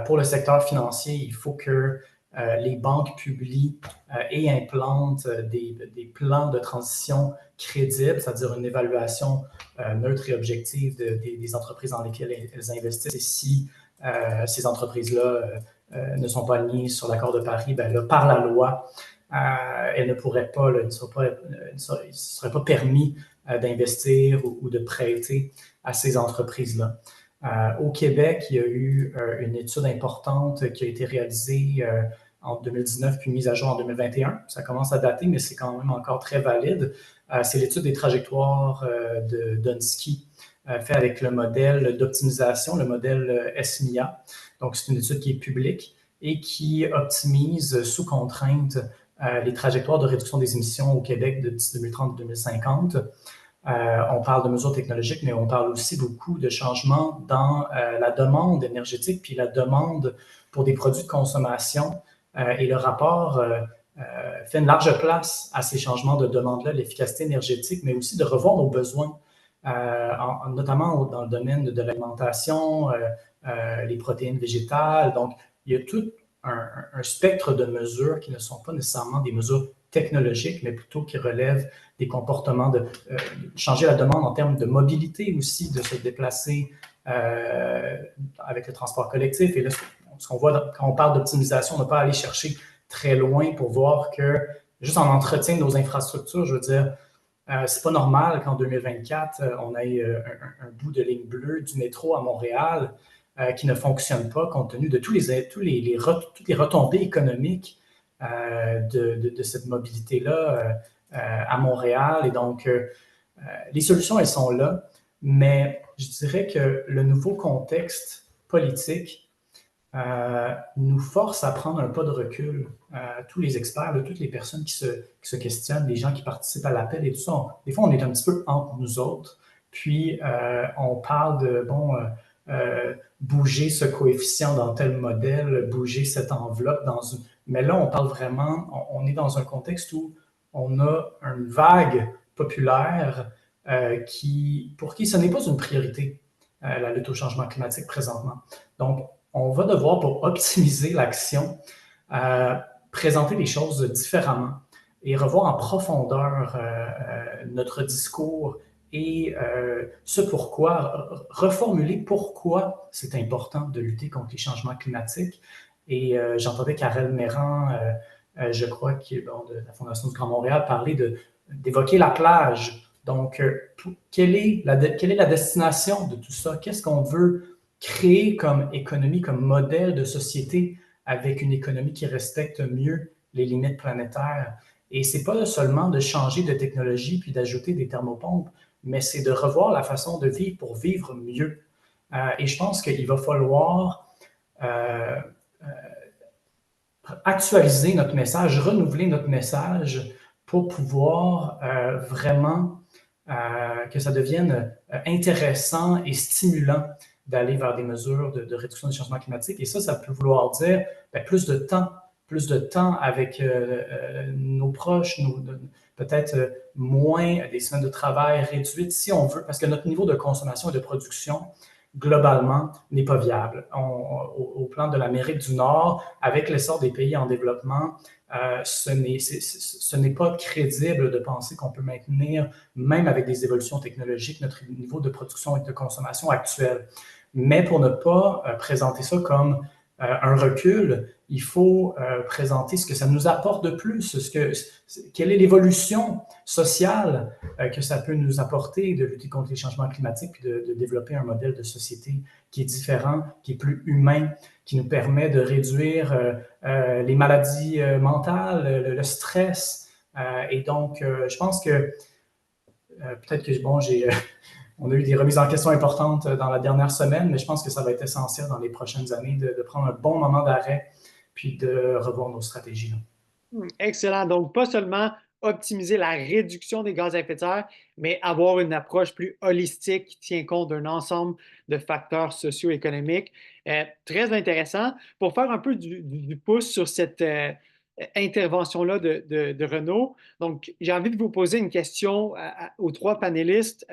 Pour le secteur financier, il faut que les banques publient et implantent des plans de transition crédibles, c'est-à-dire une évaluation neutre et objective des entreprises dans lesquelles elles investissent. Et si ces entreprises-là ne sont pas alignées sur l'accord de Paris, là, par la loi, elles ne pourraient pas, il ne serait pas permis d'investir ou de prêter à ces entreprises-là. Au Québec, il y a eu une étude importante qui a été réalisée en 2019 puis mise à jour en 2021. Ça commence à dater, mais c'est quand même encore très valide. C'est l'étude des trajectoires de Dunsky, fait avec le modèle d'optimisation, le modèle SMIA. Donc, c'est une étude qui est publique et qui optimise sous contrainte les trajectoires de réduction des émissions au Québec de 2030 à 2050. On parle de mesures technologiques, mais on parle aussi beaucoup de changements dans la demande énergétique puis la demande pour des produits de consommation. Et le rapport fait une large place à ces changements de demande-là, l'efficacité énergétique, mais aussi de revoir nos besoins, notamment dans le domaine de l'alimentation, les protéines végétales. Donc, il y a tout un spectre de mesures qui ne sont pas nécessairement des mesures technologiques, mais plutôt qui relèvent des comportements de changer la demande en termes de mobilité aussi, de se déplacer avec le transport collectif. Et là, ce qu'on voit quand on parle d'optimisation, on ne va pas aller chercher très loin pour voir que juste en entretien de nos infrastructures, je veux dire, c'est pas normal qu'en 2024, on ait un bout de ligne bleue du métro à Montréal qui ne fonctionne pas compte tenu de toutes les retombées économiques de cette mobilité-là à Montréal. Et donc, les solutions, elles sont là, mais je dirais que le nouveau contexte politique nous force à prendre un pas de recul. Tous les experts, toutes les personnes qui se questionnent, les gens qui participent à l'appel et tout ça, des fois, on est un petit peu entre nous autres, puis on parle de, bouger ce coefficient dans tel modèle, bouger cette enveloppe dans une... Mais là, on parle vraiment, on est dans un contexte où on a une vague populaire pour qui ce n'est pas une priorité, la lutte au changement climatique présentement. Donc, on va devoir, pour optimiser l'action, présenter les choses différemment et revoir en profondeur notre discours et ce pourquoi, reformuler pourquoi c'est important de lutter contre les changements climatiques. Et j'entendais Karel Méran, je crois, de la Fondation du Grand Montréal, parler d'évoquer la plage. Donc, quelle est la destination de tout ça? Qu'est-ce qu'on veut créer comme économie, comme modèle de société avec une économie qui respecte mieux les limites planétaires? Et c'est pas seulement de changer de technologie puis d'ajouter des thermopompes, mais c'est de revoir la façon de vivre pour vivre mieux. Et je pense qu'il va falloir actualiser notre message, renouveler notre message pour pouvoir vraiment que ça devienne intéressant et stimulant d'aller vers des mesures de réduction du changement climatique. Et ça peut vouloir dire plus de temps avec nos proches, peut-être moins des semaines de travail réduites si on veut, parce que notre niveau de consommation et de production, globalement, n'est pas viable. Au plan de l'Amérique du Nord, avec l'essor des pays en développement, ce n'est pas crédible de penser qu'on peut maintenir, même avec des évolutions technologiques, notre niveau de production et de consommation actuel. Mais pour ne pas présenter ça comme un recul, il faut présenter ce que ça nous apporte de plus, quelle est l'évolution sociale que ça peut nous apporter de lutter contre les changements climatiques, puis de développer un modèle de société qui est différent, qui est plus humain, qui nous permet de réduire les maladies mentales, le stress. Et donc, je pense que peut-être que, bon, on a eu des remises en question importantes dans la dernière semaine, mais je pense que ça va être essentiel dans les prochaines années de prendre un bon moment d'arrêt puis de revoir nos stratégies. Excellent. Donc, pas seulement optimiser la réduction des gaz à effet de serre, mais avoir une approche plus holistique qui tient compte d'un ensemble de facteurs socio-économiques. Très intéressant. Pour faire un peu du pouce sur cette intervention-là de Renaud, donc j'ai envie de vous poser une question aux trois panélistes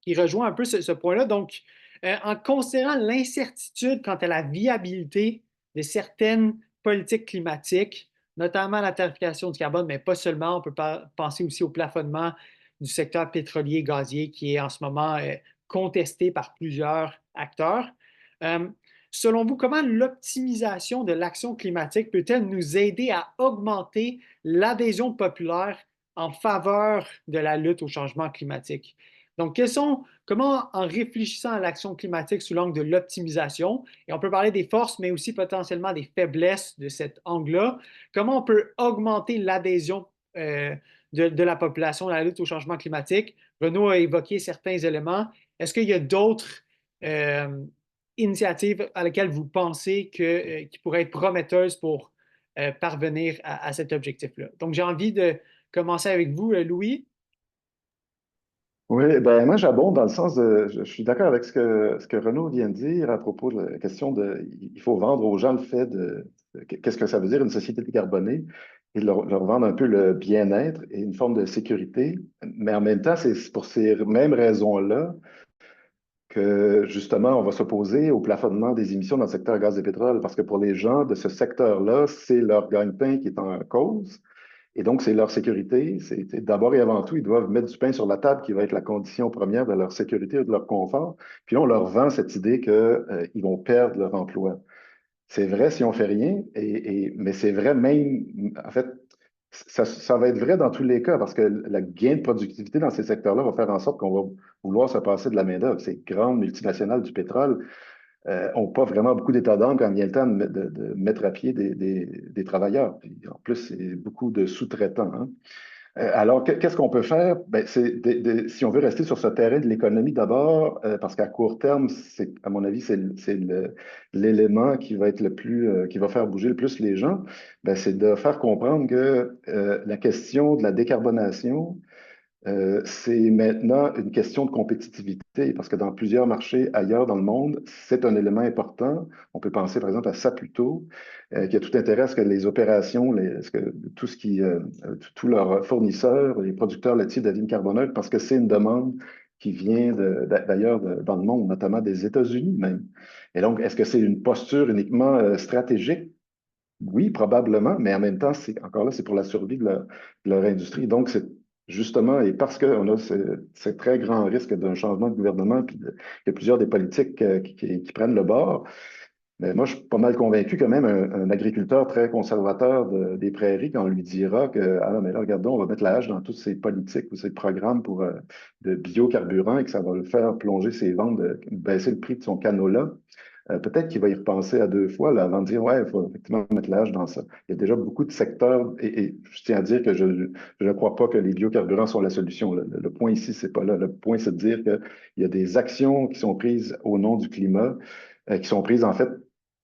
qui rejoint un peu ce point-là. Donc, en considérant l'incertitude quant à la viabilité de certaines politiques climatiques, notamment la tarification du carbone, mais pas seulement, on peut penser aussi au plafonnement du secteur pétrolier et gazier qui est en ce moment contesté par plusieurs acteurs. Selon vous, comment l'optimisation de l'action climatique peut-elle nous aider à augmenter l'adhésion populaire en faveur de la lutte au changement climatique? Donc, comment, en réfléchissant à l'action climatique sous l'angle de l'optimisation, et on peut parler des forces, mais aussi potentiellement des faiblesses de cet angle-là, comment on peut augmenter l'adhésion de la population à la lutte au changement climatique? Renaud a évoqué certains éléments. Est-ce qu'il y a d'autres initiatives à laquelle vous pensez qui pourraient être prometteuses pour parvenir à cet objectif-là? Donc, j'ai envie de commencer avec vous, Louis. Oui, ben moi j'abonde dans le sens de, je suis d'accord avec ce que Renaud vient de dire à propos de la question de, il faut vendre aux gens le fait qu'est-ce que ça veut dire une société décarbonée et leur vendre un peu le bien-être et une forme de sécurité. Mais en même temps, c'est pour ces mêmes raisons-là que justement on va s'opposer au plafonnement des émissions dans le secteur gaz et pétrole parce que pour les gens de ce secteur-là, c'est leur gagne-pain qui est en cause. Et donc, c'est leur sécurité. C'est d'abord et avant tout, ils doivent mettre du pain sur la table qui va être la condition première de leur sécurité et de leur confort. Puis là, on leur vend cette idée qu'ils vont perdre leur emploi. C'est vrai si on fait rien, mais c'est vrai même, en fait, ça va être vrai dans tous les cas parce que le gain de productivité dans ces secteurs-là va faire en sorte qu'on va vouloir se passer de la main-d'œuvre. Ces grandes multinationales du pétrole n'ont pas vraiment beaucoup d'état d'âme quand vient le temps de mettre à pied des travailleurs. Puis, en plus, c'est beaucoup de sous-traitants. Hein. Alors, qu'est-ce qu'on peut faire? Ben, si on veut rester sur ce terrain de l'économie d'abord, parce qu'à court terme, à mon avis, c'est l'élément qui va être qui va faire bouger le plus les gens, ben, c'est de faire comprendre que la question de la décarbonation, c'est maintenant une question de compétitivité, parce que dans plusieurs marchés ailleurs dans le monde, c'est un élément important. On peut penser par exemple à Saputo, qui a tout intérêt à ce que les opérations, tous leurs fournisseurs, les producteurs laitiers deviennent carboneutres, parce que c'est une demande qui vient d'ailleurs dans le monde, notamment des États-Unis même. Et donc, est-ce que c'est une posture uniquement stratégique? Oui, probablement, mais en même temps, encore là, c'est pour la survie de leur industrie. Donc, c'est justement, et parce qu'on a ce très grand risque d'un changement de gouvernement, puis il y a plusieurs des politiques qui prennent le bord, mais moi, je suis pas mal convaincu que même un agriculteur très conservateur des prairies, quand on lui dira que, ah non, mais là, regardons, on va mettre la hache dans toutes ces politiques ou ces programmes de biocarburants et que ça va le faire plonger ses ventes, baisser le prix de son canola, peut-être qu'il va y repenser à deux fois là, avant de dire, ouais, il faut effectivement mettre l'âge dans ça. Il y a déjà beaucoup de secteurs, et je tiens à dire que je ne crois pas que les biocarburants sont la solution. Le point ici, c'est pas là. Le point, c'est de dire qu'il y a des actions qui sont prises au nom du climat, qui sont prises en fait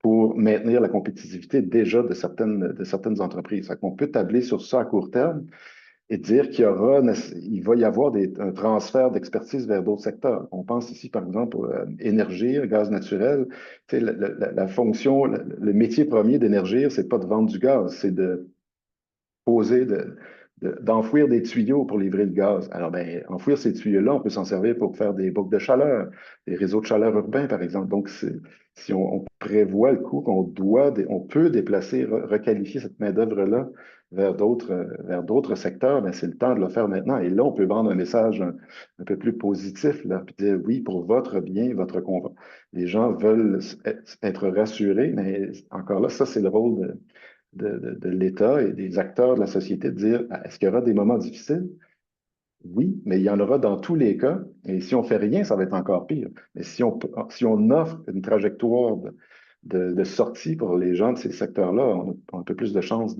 pour maintenir la compétitivité déjà de certaines entreprises. On peut tabler sur ça à court terme et dire il va y avoir un transfert d'expertise vers d'autres secteurs. On pense ici, par exemple, énergie, gaz naturel. Tu sais, la fonction, le métier premier d'énergie, c'est pas de vendre du gaz, c'est de poser, d'enfouir des tuyaux pour livrer le gaz. Alors, ben, enfouir ces tuyaux-là, on peut s'en servir pour faire des boucles de chaleur, des réseaux de chaleur urbains, par exemple. Donc, si on prévoit le coup on peut déplacer, requalifier cette main-d'œuvre-là vers d'autres secteurs, ben, c'est le temps de le faire maintenant. Et là, on peut vendre un message un peu plus positif, là, puis dire oui, pour votre bien, votre confort. Les gens veulent être rassurés, mais encore là, ça, c'est le rôle de l'État et des acteurs de la société de dire, ah, est-ce qu'il y aura des moments difficiles? Oui, mais il y en aura dans tous les cas. Et si on fait rien, ça va être encore pire. Mais si on offre une trajectoire de sortie pour les gens de ces secteurs-là, on a un peu plus de chances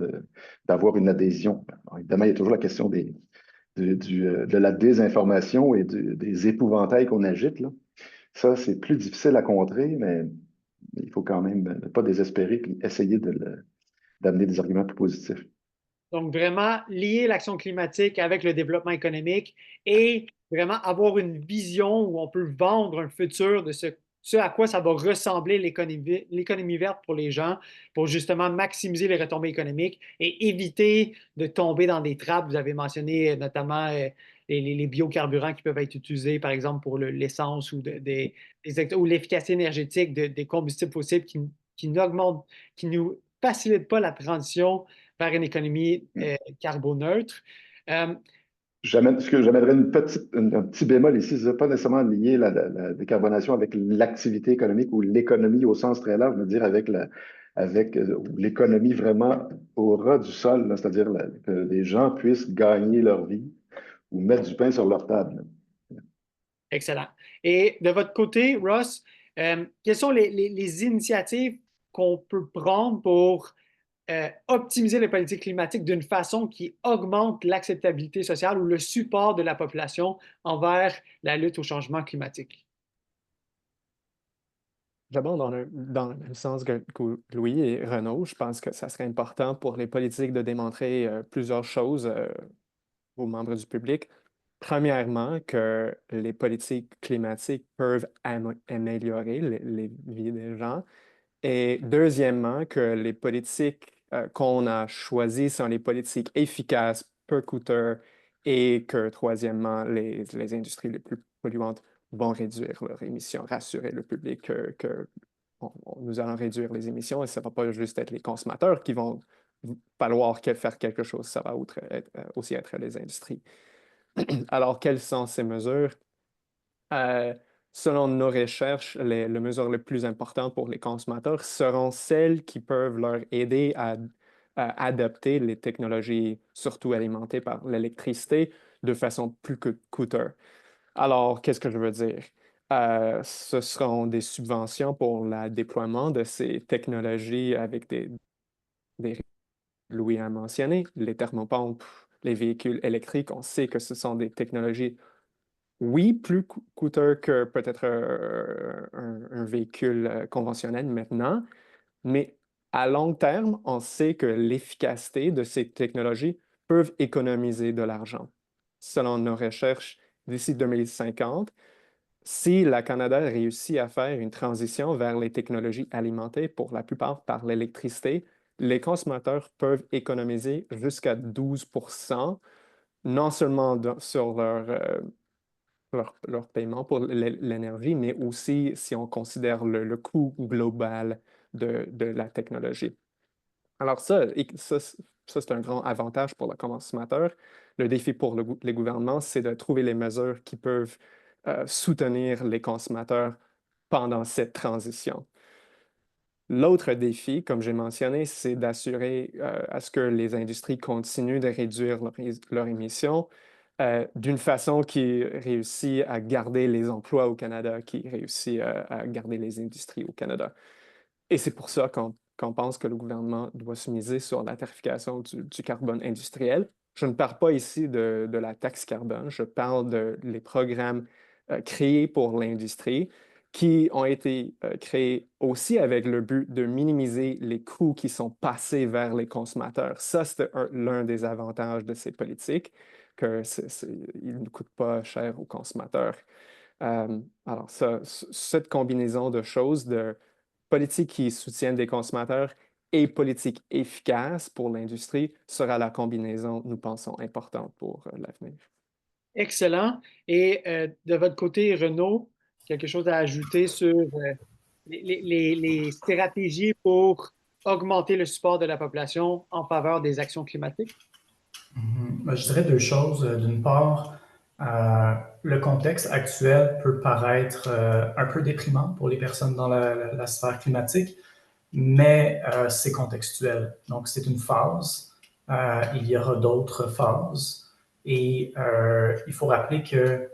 d'avoir une adhésion. Alors, évidemment, il y a toujours la question de la désinformation et des épouvantails qu'on agite, là. Ça, c'est plus difficile à contrer, mais il faut quand même ne pas désespérer et essayer d'amener des arguments plus positifs. Donc, vraiment lier l'action climatique avec le développement économique et vraiment avoir une vision où on peut vendre un futur de ce à quoi ça va ressembler l'économie verte pour les gens, pour justement maximiser les retombées économiques et éviter de tomber dans des trappes. Vous avez mentionné notamment les biocarburants qui peuvent être utilisés, par exemple, pour l'essence ou, ou l'efficacité énergétique des combustibles fossiles qui n'augmentent, qui ne nous facilitent pas la transition vers une économie carboneutre. Euh, J'amènerais un petit bémol ici, c'est pas nécessairement lié la décarbonation avec l'activité économique ou l'économie au sens très large, je veux dire avec l'économie vraiment au ras du sol, c'est-à-dire que les gens puissent gagner leur vie ou mettre du pain sur leur table. Excellent. Et de votre côté, Ross, quelles sont les initiatives qu'on peut prendre pour optimiser les politiques climatiques d'une façon qui augmente l'acceptabilité sociale ou le support de la population envers la lutte au changement climatique? J'abonde dans le même sens que Louis et Renaud. Je pense que ça serait important pour les politiques de démontrer plusieurs choses aux membres du public. Premièrement, que les politiques climatiques peuvent améliorer les vies des gens. Et deuxièmement, que les politiques qu'on a choisies sont les politiques efficaces, peu coûteuses, et que troisièmement, les industries les plus polluantes vont réduire leurs émissions, rassurer le public que nous allons réduire les émissions et ce ne va pas juste être les consommateurs qui vont falloir faire quelque chose, ça va aussi être les industries. Alors, quelles sont ces mesures? Selon nos recherches, les mesures les plus importantes pour les consommateurs seront celles qui peuvent leur aider à adapter les technologies, surtout alimentées par l'électricité, de façon plus coûteuse. Alors, qu'est-ce que je veux dire? Ce seront des subventions pour le déploiement de ces technologies avec des Louis a mentionné, les thermopompes, les véhicules électriques. On sait que ce sont des technologies oui, plus coûteux que peut-être un véhicule conventionnel maintenant, mais à long terme, on sait que l'efficacité de ces technologies peuvent économiser de l'argent. Selon nos recherches, d'ici 2050, si le Canada réussit à faire une transition vers les technologies alimentées pour la plupart par l'électricité, les consommateurs peuvent économiser jusqu'à 12%, non seulement sur leur paiement pour l'énergie, mais aussi si on considère le coût global de la technologie. Alors ça, c'est un grand avantage pour le consommateur. Le défi pour les gouvernements, c'est de trouver les mesures qui peuvent soutenir les consommateurs pendant cette transition. L'autre défi, comme j'ai mentionné, c'est d'assurer à ce que les industries continuent de réduire leurs émissions d'une façon qui réussit à garder les emplois au Canada, qui réussit à garder les industries au Canada. Et c'est pour ça qu'on pense que le gouvernement doit se miser sur la tarification du carbone industriel. Je ne parle pas ici de la taxe carbone, je parle des programmes créés pour l'industrie qui ont été créés aussi avec le but de minimiser les coûts qui sont passés vers les consommateurs. Ça, c'est l'un des avantages de ces politiques, qu'ils ne coûtent pas cher aux consommateurs. Alors, cette combinaison de choses, de politiques qui soutiennent des consommateurs et politique efficace pour l'industrie sera la combinaison, nous pensons, importante pour l'avenir. Excellent. Et de votre côté, Renaud, quelque chose à ajouter sur les stratégies pour augmenter le support de la population en faveur des actions climatiques? Je dirais deux choses. D'une part, le contexte actuel peut paraître un peu déprimant pour les personnes dans la sphère climatique, mais c'est contextuel. Donc, c'est une phase. Il y aura d'autres phases. Et il faut rappeler que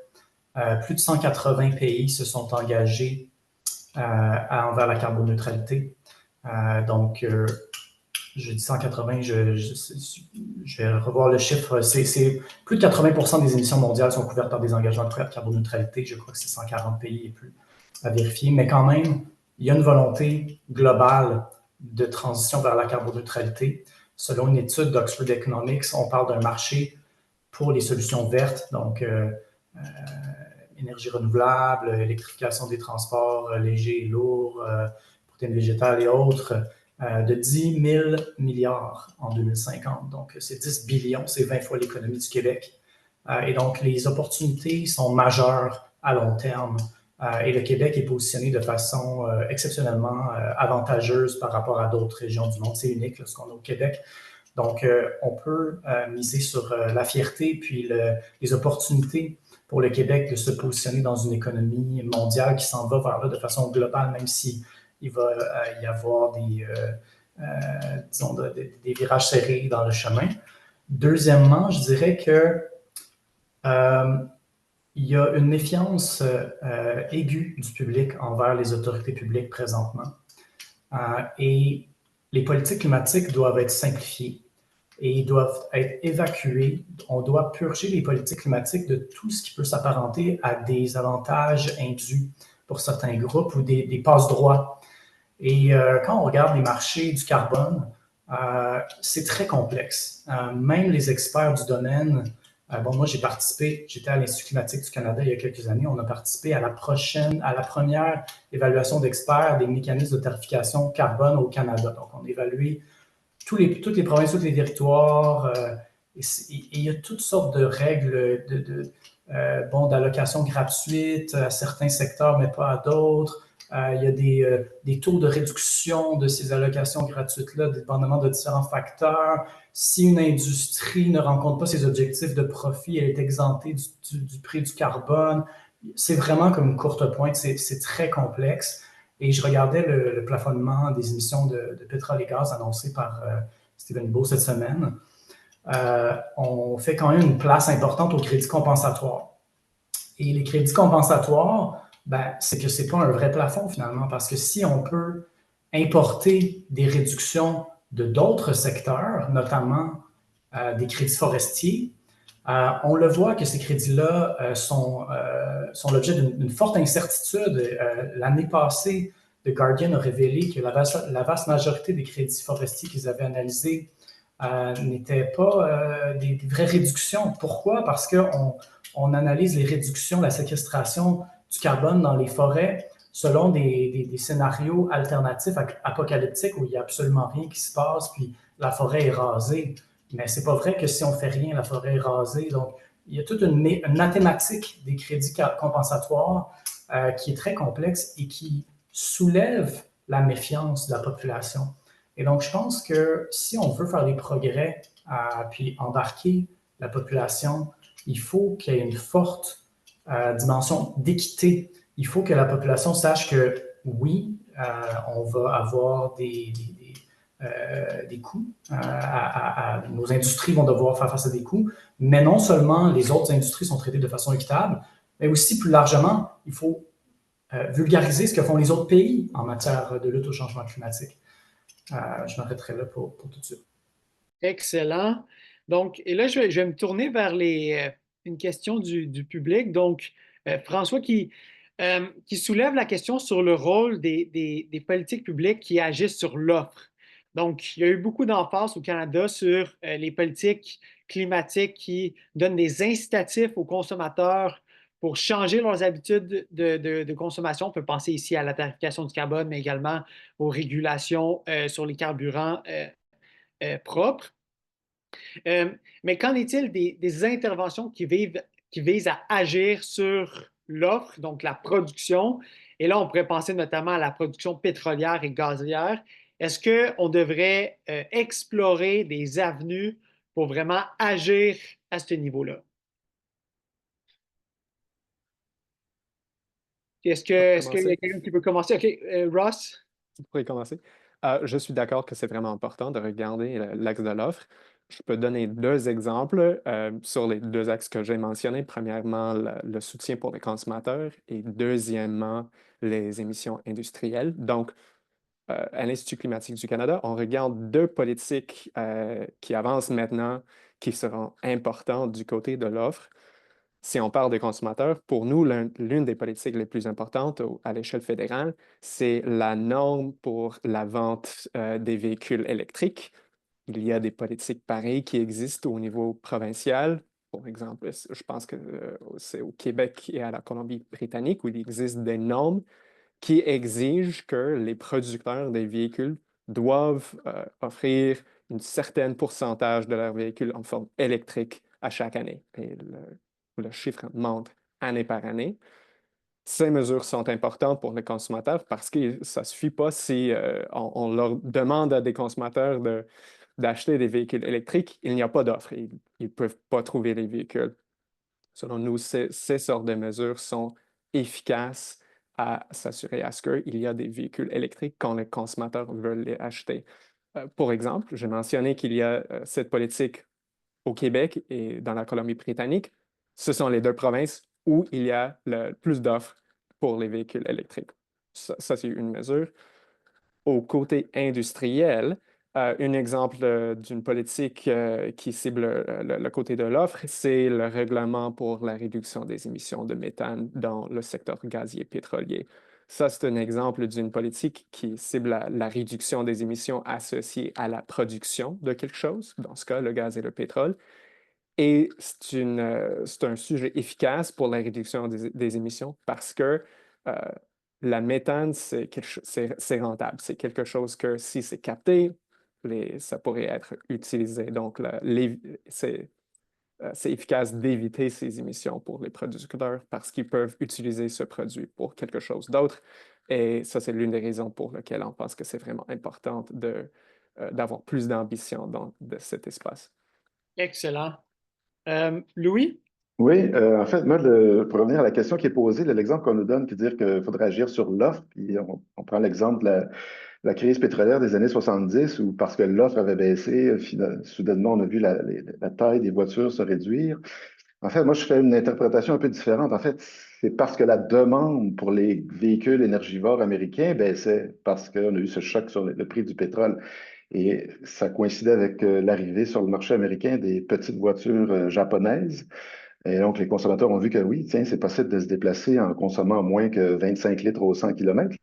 plus de 180 pays se sont engagés envers la carboneutralité. Donc, je dis 180, je vais revoir le chiffre. C'est plus de 80% des émissions mondiales sont couvertes par des engagements de carboneutralité. Je crois que c'est 140 pays et plus à vérifier. Mais quand même, il y a une volonté globale de transition vers la carboneutralité. Selon une étude d'Oxford Economics, on parle d'un marché pour les solutions vertes, donc énergie renouvelable, électrification des transports légers et lourds, protéines végétales et autres, de 10 000 milliards en 2050. Donc, c'est 10 billions, c'est 20 fois l'économie du Québec. Et donc, les opportunités sont majeures à long terme. Et le Québec est positionné de façon exceptionnellement avantageuse par rapport à d'autres régions du monde. C'est unique ce qu'on a au Québec. Donc, on peut miser sur la fierté puis les opportunités pour le Québec de se positionner dans une économie mondiale qui s'en va vers là de façon globale, même si il va y avoir disons, des virages serrés dans le chemin. Deuxièmement, je dirais que il y a une méfiance aiguë du public envers les autorités publiques présentement. Et les politiques climatiques doivent être simplifiées et doivent être évacuées. On doit purger les politiques climatiques de tout ce qui peut s'apparenter à des avantages indus pour certains groupes ou des passe-droits. Et quand on regarde les marchés du carbone, c'est très complexe. Même les experts du domaine, moi j'ai participé, j'étais à l'Institut climatique du Canada il y a quelques années, on a participé à la première évaluation d'experts des mécanismes de tarification carbone au Canada. Donc on évalue toutes les provinces, tous les territoires, et il y a toutes sortes de règles d'allocation gratuite à certains secteurs, mais pas à d'autres. Il y a des taux de réduction de ces allocations gratuites-là, dépendamment de différents facteurs. Si une industrie ne rencontre pas ses objectifs de profit, elle est exemptée du prix du carbone. C'est vraiment comme une courte pointe, c'est très complexe. Et je regardais le plafonnement des émissions de pétrole et gaz annoncé par Stephen Beau cette semaine. On fait quand même une place importante aux crédits compensatoires. Et les crédits compensatoires, c'est que ce n'est pas un vrai plafond finalement, parce que si on peut importer des réductions de d'autres secteurs, notamment des crédits forestiers, on le voit que ces crédits-là sont l'objet d'une forte incertitude. L'année passée, The Guardian a révélé que la vaste majorité des crédits forestiers qu'ils avaient analysés n'étaient pas des vraies réductions. Pourquoi? Parce qu'on analyse les réductions, la séquestration du carbone dans les forêts selon des scénarios alternatifs apocalyptiques où il n'y a absolument rien qui se passe, puis la forêt est rasée. Mais ce n'est pas vrai que si on ne fait rien, la forêt est rasée. Donc, il y a toute une mathématique des crédits compensatoires qui est très complexe et qui soulève la méfiance de la population. Et donc, je pense que si on veut faire des progrès puis embarquer la population, il faut qu'il y ait une forte dimension d'équité. Il faut que la population sache que oui, on va avoir des coûts. Nos industries vont devoir faire face à des coûts, mais non seulement les autres industries sont traitées de façon équitable, mais aussi plus largement, il faut vulgariser ce que font les autres pays en matière de lutte au changement climatique. Je m'arrêterai là pour tout de suite. Excellent. Donc, et là, je vais me tourner vers une question du public. Donc, François qui soulève la question sur le rôle des politiques publiques qui agissent sur l'offre. Donc, il y a eu beaucoup d'emphase au Canada sur les politiques climatiques qui donnent des incitatifs aux consommateurs pour changer leurs habitudes de consommation. On peut penser ici à la tarification du carbone, mais également aux régulations sur les carburants propres. Mais qu'en est-il des interventions qui visent à agir sur l'offre, donc la production? Et là, on pourrait penser notamment à la production pétrolière et gazière. Est-ce qu'on devrait explorer des avenues pour vraiment agir à ce niveau-là? Est-ce qu'il y a Commencer. quelqu'un qui peut commencer? OK, Ross? Vous pourrez commencer. Je suis d'accord que c'est vraiment important de regarder l'axe de l'offre. Je peux donner deux exemples sur les deux axes que j'ai mentionnés. Premièrement, le soutien pour les consommateurs et deuxièmement, les émissions industrielles. Donc, à l'Institut climatique du Canada, on regarde deux politiques qui avancent maintenant, qui seront importantes du côté de l'offre. Si on parle des consommateurs, pour nous, l'une des politiques les plus importantes à l'échelle fédérale, c'est la norme pour la vente des véhicules électriques. Il y a des politiques pareilles qui existent au niveau provincial. Par exemple, je pense que c'est au Québec et à la Colombie-Britannique où il existe des normes qui exigent que les producteurs des véhicules doivent offrir un certain pourcentage de leurs véhicules en forme électrique à chaque année. Et le chiffre monte année par année. Ces mesures sont importantes pour les consommateurs parce que ça ne suffit pas si on leur demande à des consommateurs d'acheter des véhicules électriques, il n'y a pas d'offre. Ils ne peuvent pas trouver les véhicules. Selon nous, ces sortes de mesures sont efficaces à s'assurer à ce qu'il y a des véhicules électriques quand les consommateurs veulent les acheter. Pour exemple, j'ai mentionné qu'il y a cette politique au Québec et dans la Colombie-Britannique. Ce sont les deux provinces où il y a le plus d'offres pour les véhicules électriques. Ça c'est une mesure. Au côté industriel, un exemple d'une politique qui cible le côté de l'offre, c'est le règlement pour la réduction des émissions de méthane dans le secteur gazier pétrolier. Ça, c'est un exemple d'une politique qui cible la réduction des émissions associées à la production de quelque chose, dans ce cas, le gaz et le pétrole. Et c'est un sujet efficace pour la réduction des émissions parce que euh, la méthane, c'est rentable. C'est quelque chose que si c'est capté, ça pourrait être utilisé. Donc, c'est efficace d'éviter ces émissions pour les producteurs parce qu'ils peuvent utiliser ce produit pour quelque chose d'autre. Et ça, c'est l'une des raisons pour lesquelles on pense que c'est vraiment important d'avoir plus d'ambition dans cet espace. Excellent. Louis? Oui, en fait, moi, pour revenir à la question qui est posée, l'exemple qu'on nous donne, qui est de dire qu'il faudrait agir sur l'offre, puis on prend l'exemple de la crise pétrolière des années 70, où parce que l'offre avait baissé, soudainement, on a vu la taille des voitures se réduire. En fait, moi, je fais une interprétation un peu différente. En fait, c'est parce que la demande pour les véhicules énergivores américains baissait, parce qu'on a eu ce choc sur le prix du pétrole. Et ça coïncidait avec l'arrivée sur le marché américain des petites voitures japonaises. Et donc, les consommateurs ont vu que oui, tiens, c'est possible de se déplacer en consommant moins que 25 litres au 100 km.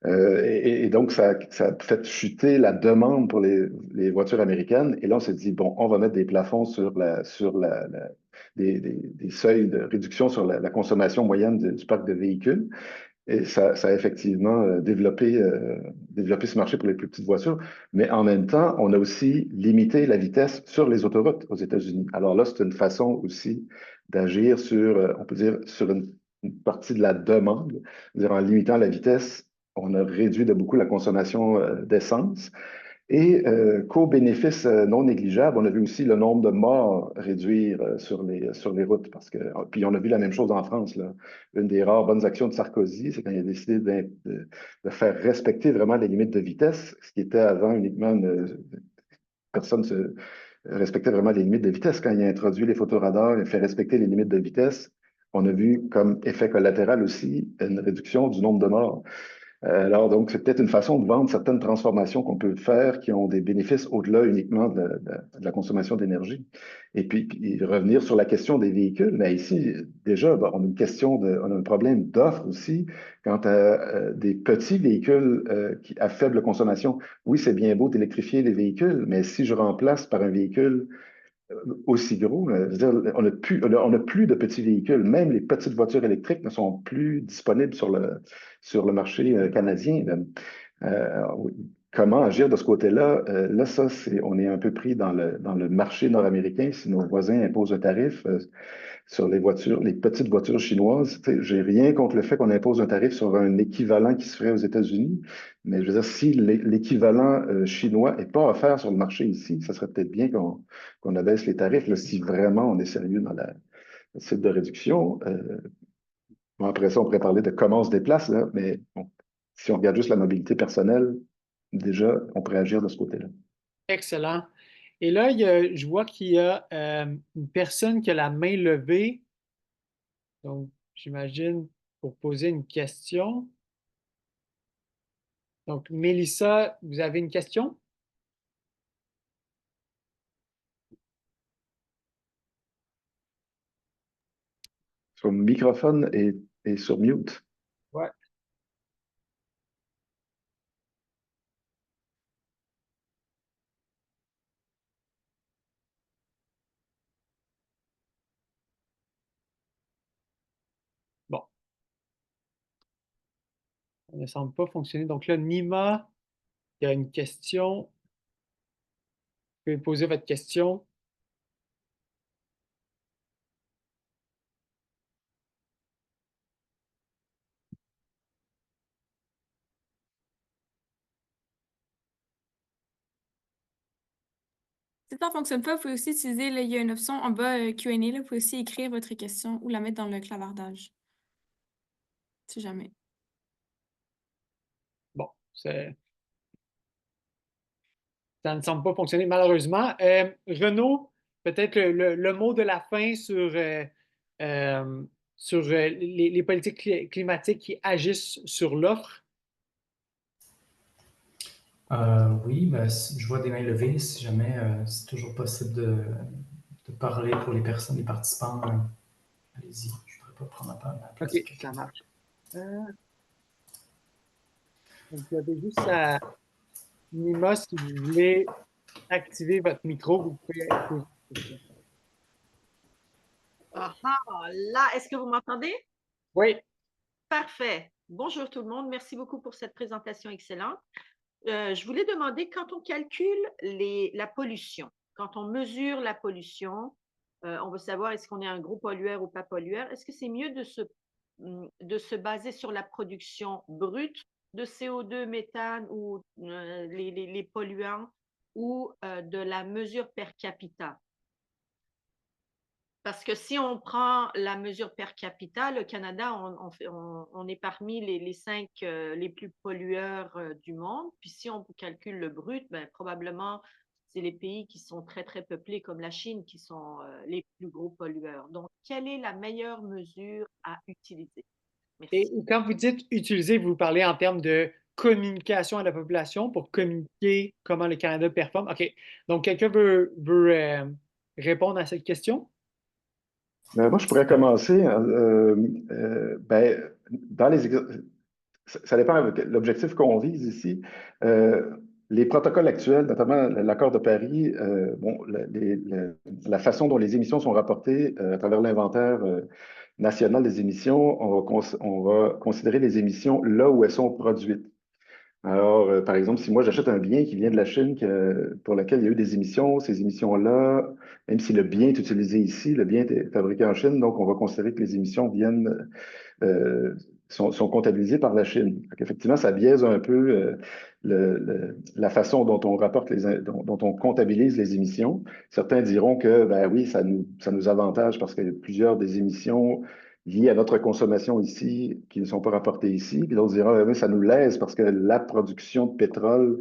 Et donc, ça a fait chuter la demande pour les voitures américaines. Et là, on s'est dit, bon, on va mettre des plafonds sur des seuils de réduction sur la consommation moyenne du parc de véhicules. Et ça a effectivement développé ce marché pour les plus petites voitures. Mais en même temps, on a aussi limité la vitesse sur les autoroutes aux États-Unis. Alors là, c'est une façon aussi d'agir sur, on peut dire, sur une partie de la demande. C'est-à-dire, en limitant la vitesse, on a réduit de beaucoup la consommation d'essence. Et co-bénéfice non négligeable, on a vu aussi le nombre de morts réduire sur les routes. Puis on a vu la même chose en France, là. Une des rares bonnes actions de Sarkozy, c'est quand il a décidé de faire respecter vraiment les limites de vitesse, ce qui était avant uniquement personne ne respectait vraiment les limites de vitesse. Quand il a introduit les photoradars, il a fait respecter les limites de vitesse. On a vu comme effet collatéral aussi une réduction du nombre de morts. Alors, donc, c'est peut-être une façon de vendre certaines transformations qu'on peut faire qui ont des bénéfices au-delà uniquement de la consommation d'énergie. Et puis, revenir sur la question des véhicules. Mais ici, déjà, on a on a un problème d'offre aussi quant à des petits véhicules à faible consommation. Oui, c'est bien beau d'électrifier les véhicules, mais si je remplace par un véhicule aussi gros. Je veux dire, on a plus de petits véhicules. Même les petites voitures électriques ne sont plus disponibles sur le marché canadien. Là. Oui. Comment agir de ce côté-là? Là, ça, on est un peu pris dans le marché nord-américain. Si nos voisins imposent un tarif sur les voitures, les petites voitures chinoises, tu sais, j'ai rien contre le fait qu'on impose un tarif sur un équivalent qui se ferait aux États-Unis. Mais je veux dire, si l'équivalent chinois n'est pas offert sur le marché ici, ça serait peut-être bien qu'on abaisse les tarifs, là, si vraiment on est sérieux dans le site de réduction. Bon, après ça, on pourrait parler de comment on se déplace, là, mais bon, si on regarde juste la mobilité personnelle, déjà, on pourrait agir de ce côté-là. Excellent. Et là, je vois qu'il y a une personne qui a la main levée. Donc, j'imagine pour poser une question. Donc, Mélissa, vous avez une question? Son microphone est sur mute. Ouais. Bon. Ça ne semble pas fonctionner. Donc là, Nima, il y a une question. Vous pouvez poser votre question. Si ça ne fonctionne pas, vous pouvez aussi utiliser, là, il y a une option en bas Q&A, là, vous pouvez aussi écrire votre question ou la mettre dans le clavardage, si jamais. Bon, ça ne semble pas fonctionner malheureusement. Renaud, peut-être le mot de la fin sur les politiques climatiques qui agissent sur l'offre. Oui, ben, je vois des mains levées. Si jamais c'est toujours possible de parler pour les personnes, les participants, allez-y. Je ne pourrais pas prendre la place OK, de quelqu'un. ça marche. Donc, vous avez juste à Nima, si vous voulez activer votre micro, vous pouvez poser une question. Ah, là, est-ce que vous m'entendez? Oui. Parfait. Bonjour tout le monde. Merci beaucoup pour cette présentation excellente. Je voulais demander, quand on calcule la pollution, quand on mesure la pollution, on veut savoir est-ce qu'on est un gros pollueur ou pas pollueur. Est-ce que c'est mieux de se baser sur la production brute de CO2, méthane ou les polluants ou de la mesure per capita? Parce que si on prend la mesure per capita, le Canada, on est parmi les 5 les plus pollueurs du monde. Puis si on calcule le brut, ben, probablement, c'est les pays qui sont très, très peuplés, comme la Chine, qui sont les plus gros pollueurs. Donc, quelle est la meilleure mesure à utiliser? Et Merci. quand vous dites utiliser, vous parlez en termes de communication à la population pour communiquer comment le Canada performe. OK. Donc, quelqu'un veut répondre à cette question? Moi, je pourrais commencer. Ben, dans les ça dépend avec l'objectif qu'on vise ici. Les protocoles actuels, notamment l'accord de Paris, bon, la façon dont les émissions sont rapportées à travers l'inventaire national des émissions, on va considérer les émissions là où elles sont produites. Alors, par exemple, si moi j'achète un bien qui vient de la Chine pour lequel il y a eu des émissions, ces émissions-là, même si le bien est utilisé ici, le bien est fabriqué en Chine, donc on va considérer que les émissions euh, sont comptabilisées par la Chine. Effectivement, ça biaise un peu la façon dont on rapporte dont on comptabilise les émissions. Certains diront que, ben oui, ça nous avantage parce qu'il y a plusieurs des émissions liées à notre consommation ici qui ne sont pas rapportées ici. Puis d'autres diront, ben oui, ça nous lèse parce que la production de pétrole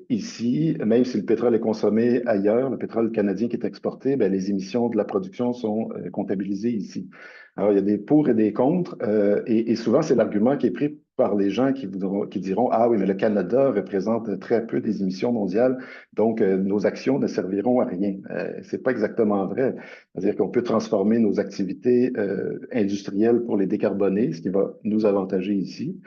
ici, même si le pétrole est consommé ailleurs, le pétrole canadien qui est exporté, ben, les émissions de la production sont comptabilisées ici. Alors, il y a des pour et des contre, et souvent, c'est l'argument qui est pris par les gens qui diront, ah oui, mais le Canada représente très peu des émissions mondiales, donc nos actions ne serviront à rien. C'est pas exactement vrai. C'est-à-dire qu'on peut transformer nos activités industrielles pour les décarboner, ce qui va nous avantager ici.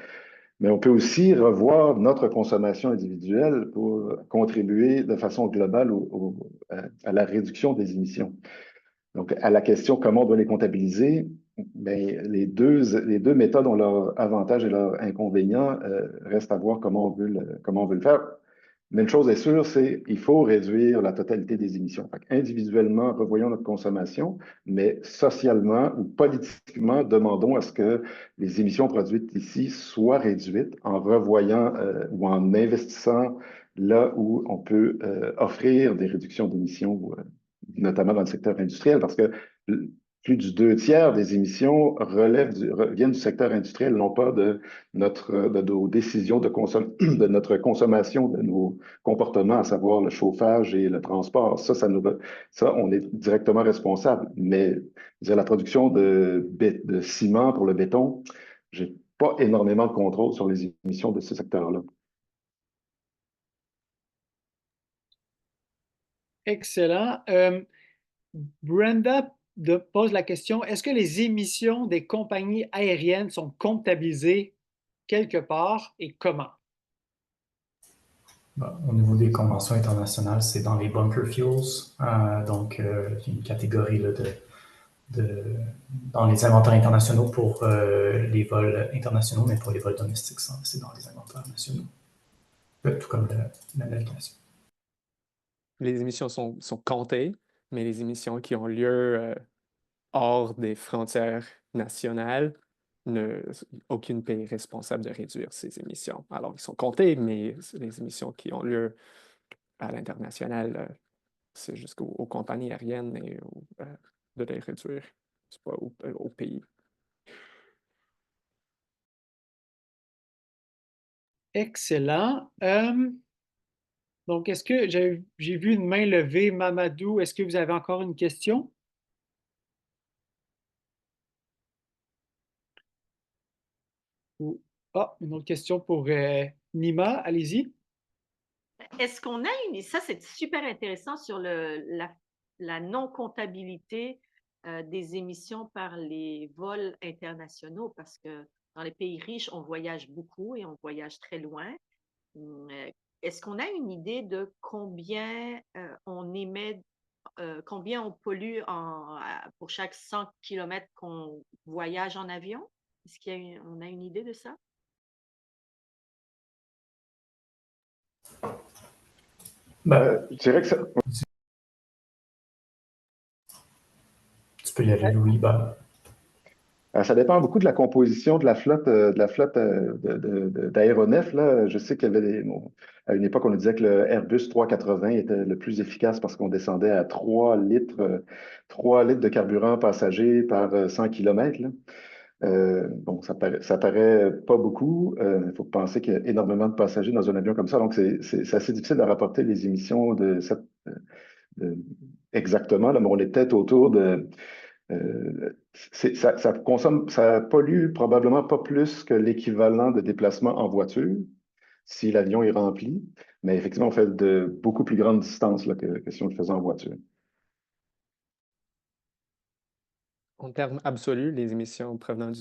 Mais on peut aussi revoir notre consommation individuelle pour contribuer de façon globale à la réduction des émissions. Donc, à la question comment on doit les comptabiliser, bien, les deux méthodes ont leurs avantages et leurs inconvénients. Reste à voir comment on veut le faire. Mais une chose est sûre, c'est qu'il faut réduire la totalité des émissions. Fait individuellement, revoyons notre consommation, mais socialement ou politiquement, demandons à ce que les émissions produites ici soient réduites en revoyant ou en investissant là où on peut offrir des réductions d'émissions, notamment dans le secteur industriel, parce que plus du 2 tiers des émissions viennent du secteur industriel, non pas de nos décisions de notre consommation, de nos comportements, à savoir le chauffage et le transport. Ça, on est directement responsable. Mais je veux dire, la production de ciment pour le béton, j'ai pas énormément de contrôle sur les émissions de ce secteur-là. Excellent. Brenda pose la question, est-ce que les émissions des compagnies aériennes sont comptabilisées quelque part et comment? Au niveau des conventions internationales, c'est dans les bunker fuels. Donc, il y a une catégorie là, dans les inventaires internationaux pour les vols internationaux, mais pour les vols domestiques, c'est dans les inventaires nationaux. Tout comme la navigation. Les émissions sont comptées, mais les émissions qui ont lieu hors des frontières nationales, aucune pays est responsable de réduire ces émissions. Alors, ils sont comptés, mais les émissions qui ont lieu à l'international, c'est jusqu'aux compagnies aériennes et de les réduire. C'est pas au pays. Excellent. Donc, est-ce que j'ai vu une main levée, Mamadou, est-ce que vous avez encore une question? Une autre question pour Nima, allez-y. Est-ce qu'on a ça c'est super intéressant sur la non-comptabilité des émissions par les vols internationaux, parce que dans les pays riches, on voyage beaucoup et on voyage très loin. Est-ce qu'on a une idée de combien on émet, combien on pollue pour chaque 100 km qu'on voyage en avion? Est-ce qu'on a une idée de ça? Je dirais que ça. Tu peux y aller, Louis. Ça dépend beaucoup de la composition de la flotte d'aéronefs. Là. Je sais qu'il y avait à une époque, on nous disait que le Airbus 380 était le plus efficace parce qu'on descendait à 3 litres de carburant passager par 100 km. Bon, ça paraît pas beaucoup. Il faut penser qu'il y a énormément de passagers dans un avion comme ça. Donc, c'est assez difficile de rapporter les émissions exactement. Là, mais on est peut-être autour de... ça pollue probablement pas plus que l'équivalent de déplacement en voiture, si l'avion est rempli, mais effectivement, on fait de beaucoup plus grandes distances là, que si on le faisait en voiture. En termes absolus, les émissions provenant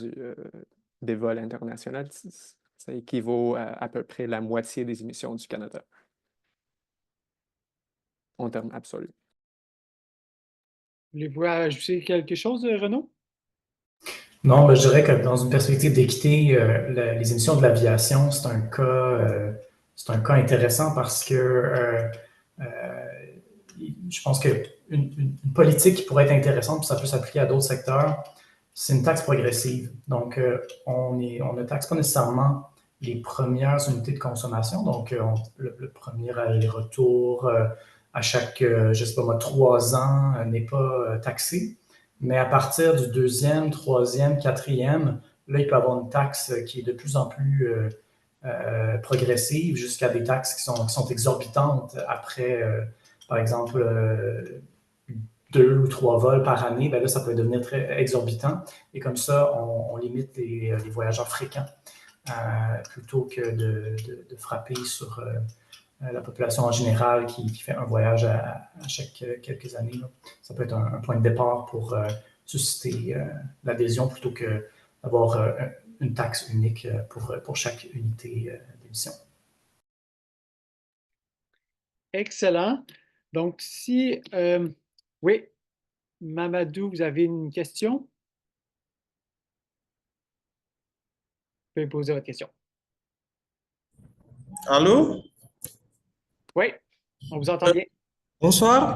des vols internationaux, ça équivaut à peu près la moitié des émissions du Canada. En termes absolus. Voulez-vous ajouter quelque chose, Renaud? Non, je dirais que dans une perspective d'équité, les émissions de l'aviation, c'est un cas intéressant parce que je pense qu'une politique qui pourrait être intéressante, puis ça peut s'appliquer à d'autres secteurs, c'est une taxe progressive. Donc, on ne taxe pas nécessairement les premières unités de consommation, donc le premier aller-retour à chaque, je ne sais pas moi, 3 ans n'est pas taxé. Mais à partir du 2e, 3e, 4e, là, il peut y avoir une taxe qui est de plus en plus progressive, jusqu'à des taxes qui sont exorbitantes après, par exemple, 2 ou 3 vols par année. Là, ça peut devenir très exorbitant. Et comme ça, on limite les voyageurs fréquents plutôt que de frapper sur la population en général qui fait un voyage à chaque quelques années. Là. Ça peut être un point de départ pour susciter l'adhésion plutôt que d'avoir une taxe unique pour chaque unité d'émission. Excellent. Donc, oui, Mamadou, vous avez une question? Vous pouvez poser votre question. Allô? Oui, on vous entend bien. Bonsoir.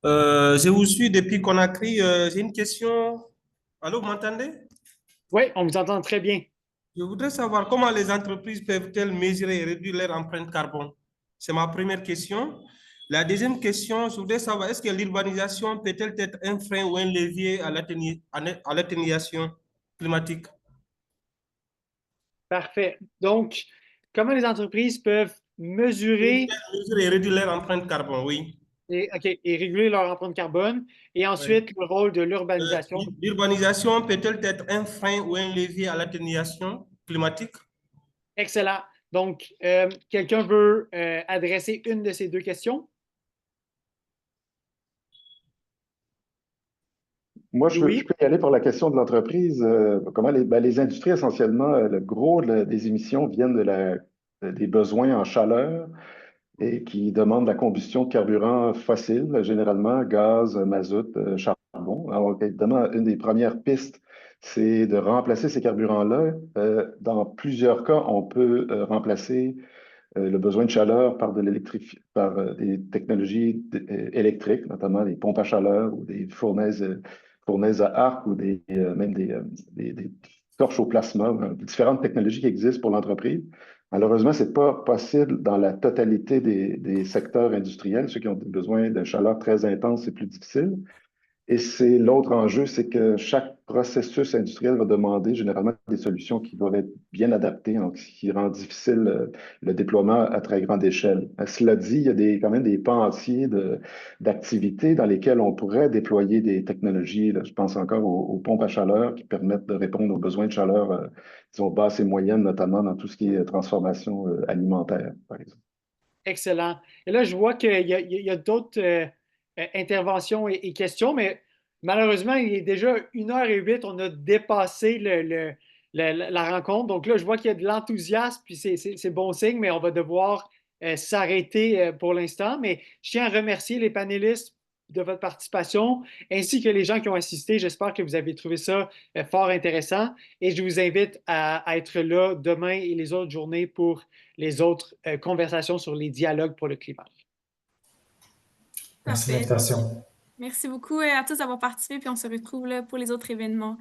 Je vous suis depuis Conakry. J'ai une question. Allô, vous m'entendez? Oui, on vous entend très bien. Je voudrais savoir comment les entreprises peuvent-elles mesurer et réduire leur empreinte carbone? C'est ma première question. La deuxième question, je voudrais savoir, est-ce que l'urbanisation peut-elle être un frein ou un levier à l'atténuation climatique? Parfait. Donc, comment les entreprises peuvent mesurer Mesurer et réduire leur empreinte carbone, oui. et réguler leur empreinte carbone, et ensuite le rôle de l'urbanisation. L'urbanisation peut-elle être un frein ou un levier à l'atténuation climatique? Excellent. Donc, quelqu'un veut adresser une de ces deux questions? Moi, je Louis? peux y aller pour la question de l'entreprise. Comment les industries, essentiellement, le gros des émissions viennent des besoins en chaleur et qui demandent la combustion de carburants fossiles, généralement gaz, mazout, charbon. Alors, évidemment, une des premières pistes, c'est de remplacer ces carburants-là. Dans plusieurs cas, on peut remplacer le besoin de chaleur par des technologies électriques, notamment les pompes à chaleur ou des fournaises à arc ou même des torches au plasma, différentes technologies qui existent pour l'entreprise. Malheureusement, ce n'est pas possible dans la totalité des secteurs industriels. Ceux qui ont besoin de chaleur très intense, c'est plus difficile. Et c'est l'autre enjeu, c'est que chaque processus industriel va demander généralement des solutions qui doivent être bien adaptées, donc ce qui rend difficile le déploiement à très grande échelle. Cela dit, il y a quand même des pans entiers d'activités dans lesquelles on pourrait déployer des technologies. Là, je pense encore aux pompes à chaleur qui permettent de répondre aux besoins de chaleur, disons, basses et moyennes, notamment dans tout ce qui est transformation alimentaire, par exemple. Excellent. Et là, je vois qu'il y a d'autres interventions et questions, mais malheureusement, il est déjà 1h08. On a dépassé la rencontre. Donc là, je vois qu'il y a de l'enthousiasme, puis c'est bon signe, mais on va devoir s'arrêter pour l'instant. Mais je tiens à remercier les panélistes de votre participation, ainsi que les gens qui ont assisté. J'espère que vous avez trouvé ça fort intéressant. Et je vous invite à être là demain et les autres journées pour les autres conversations sur les dialogues pour le climat. Merci de Parfait. l'invitation. Merci beaucoup à tous d'avoir participé, puis on se retrouve là pour les autres événements.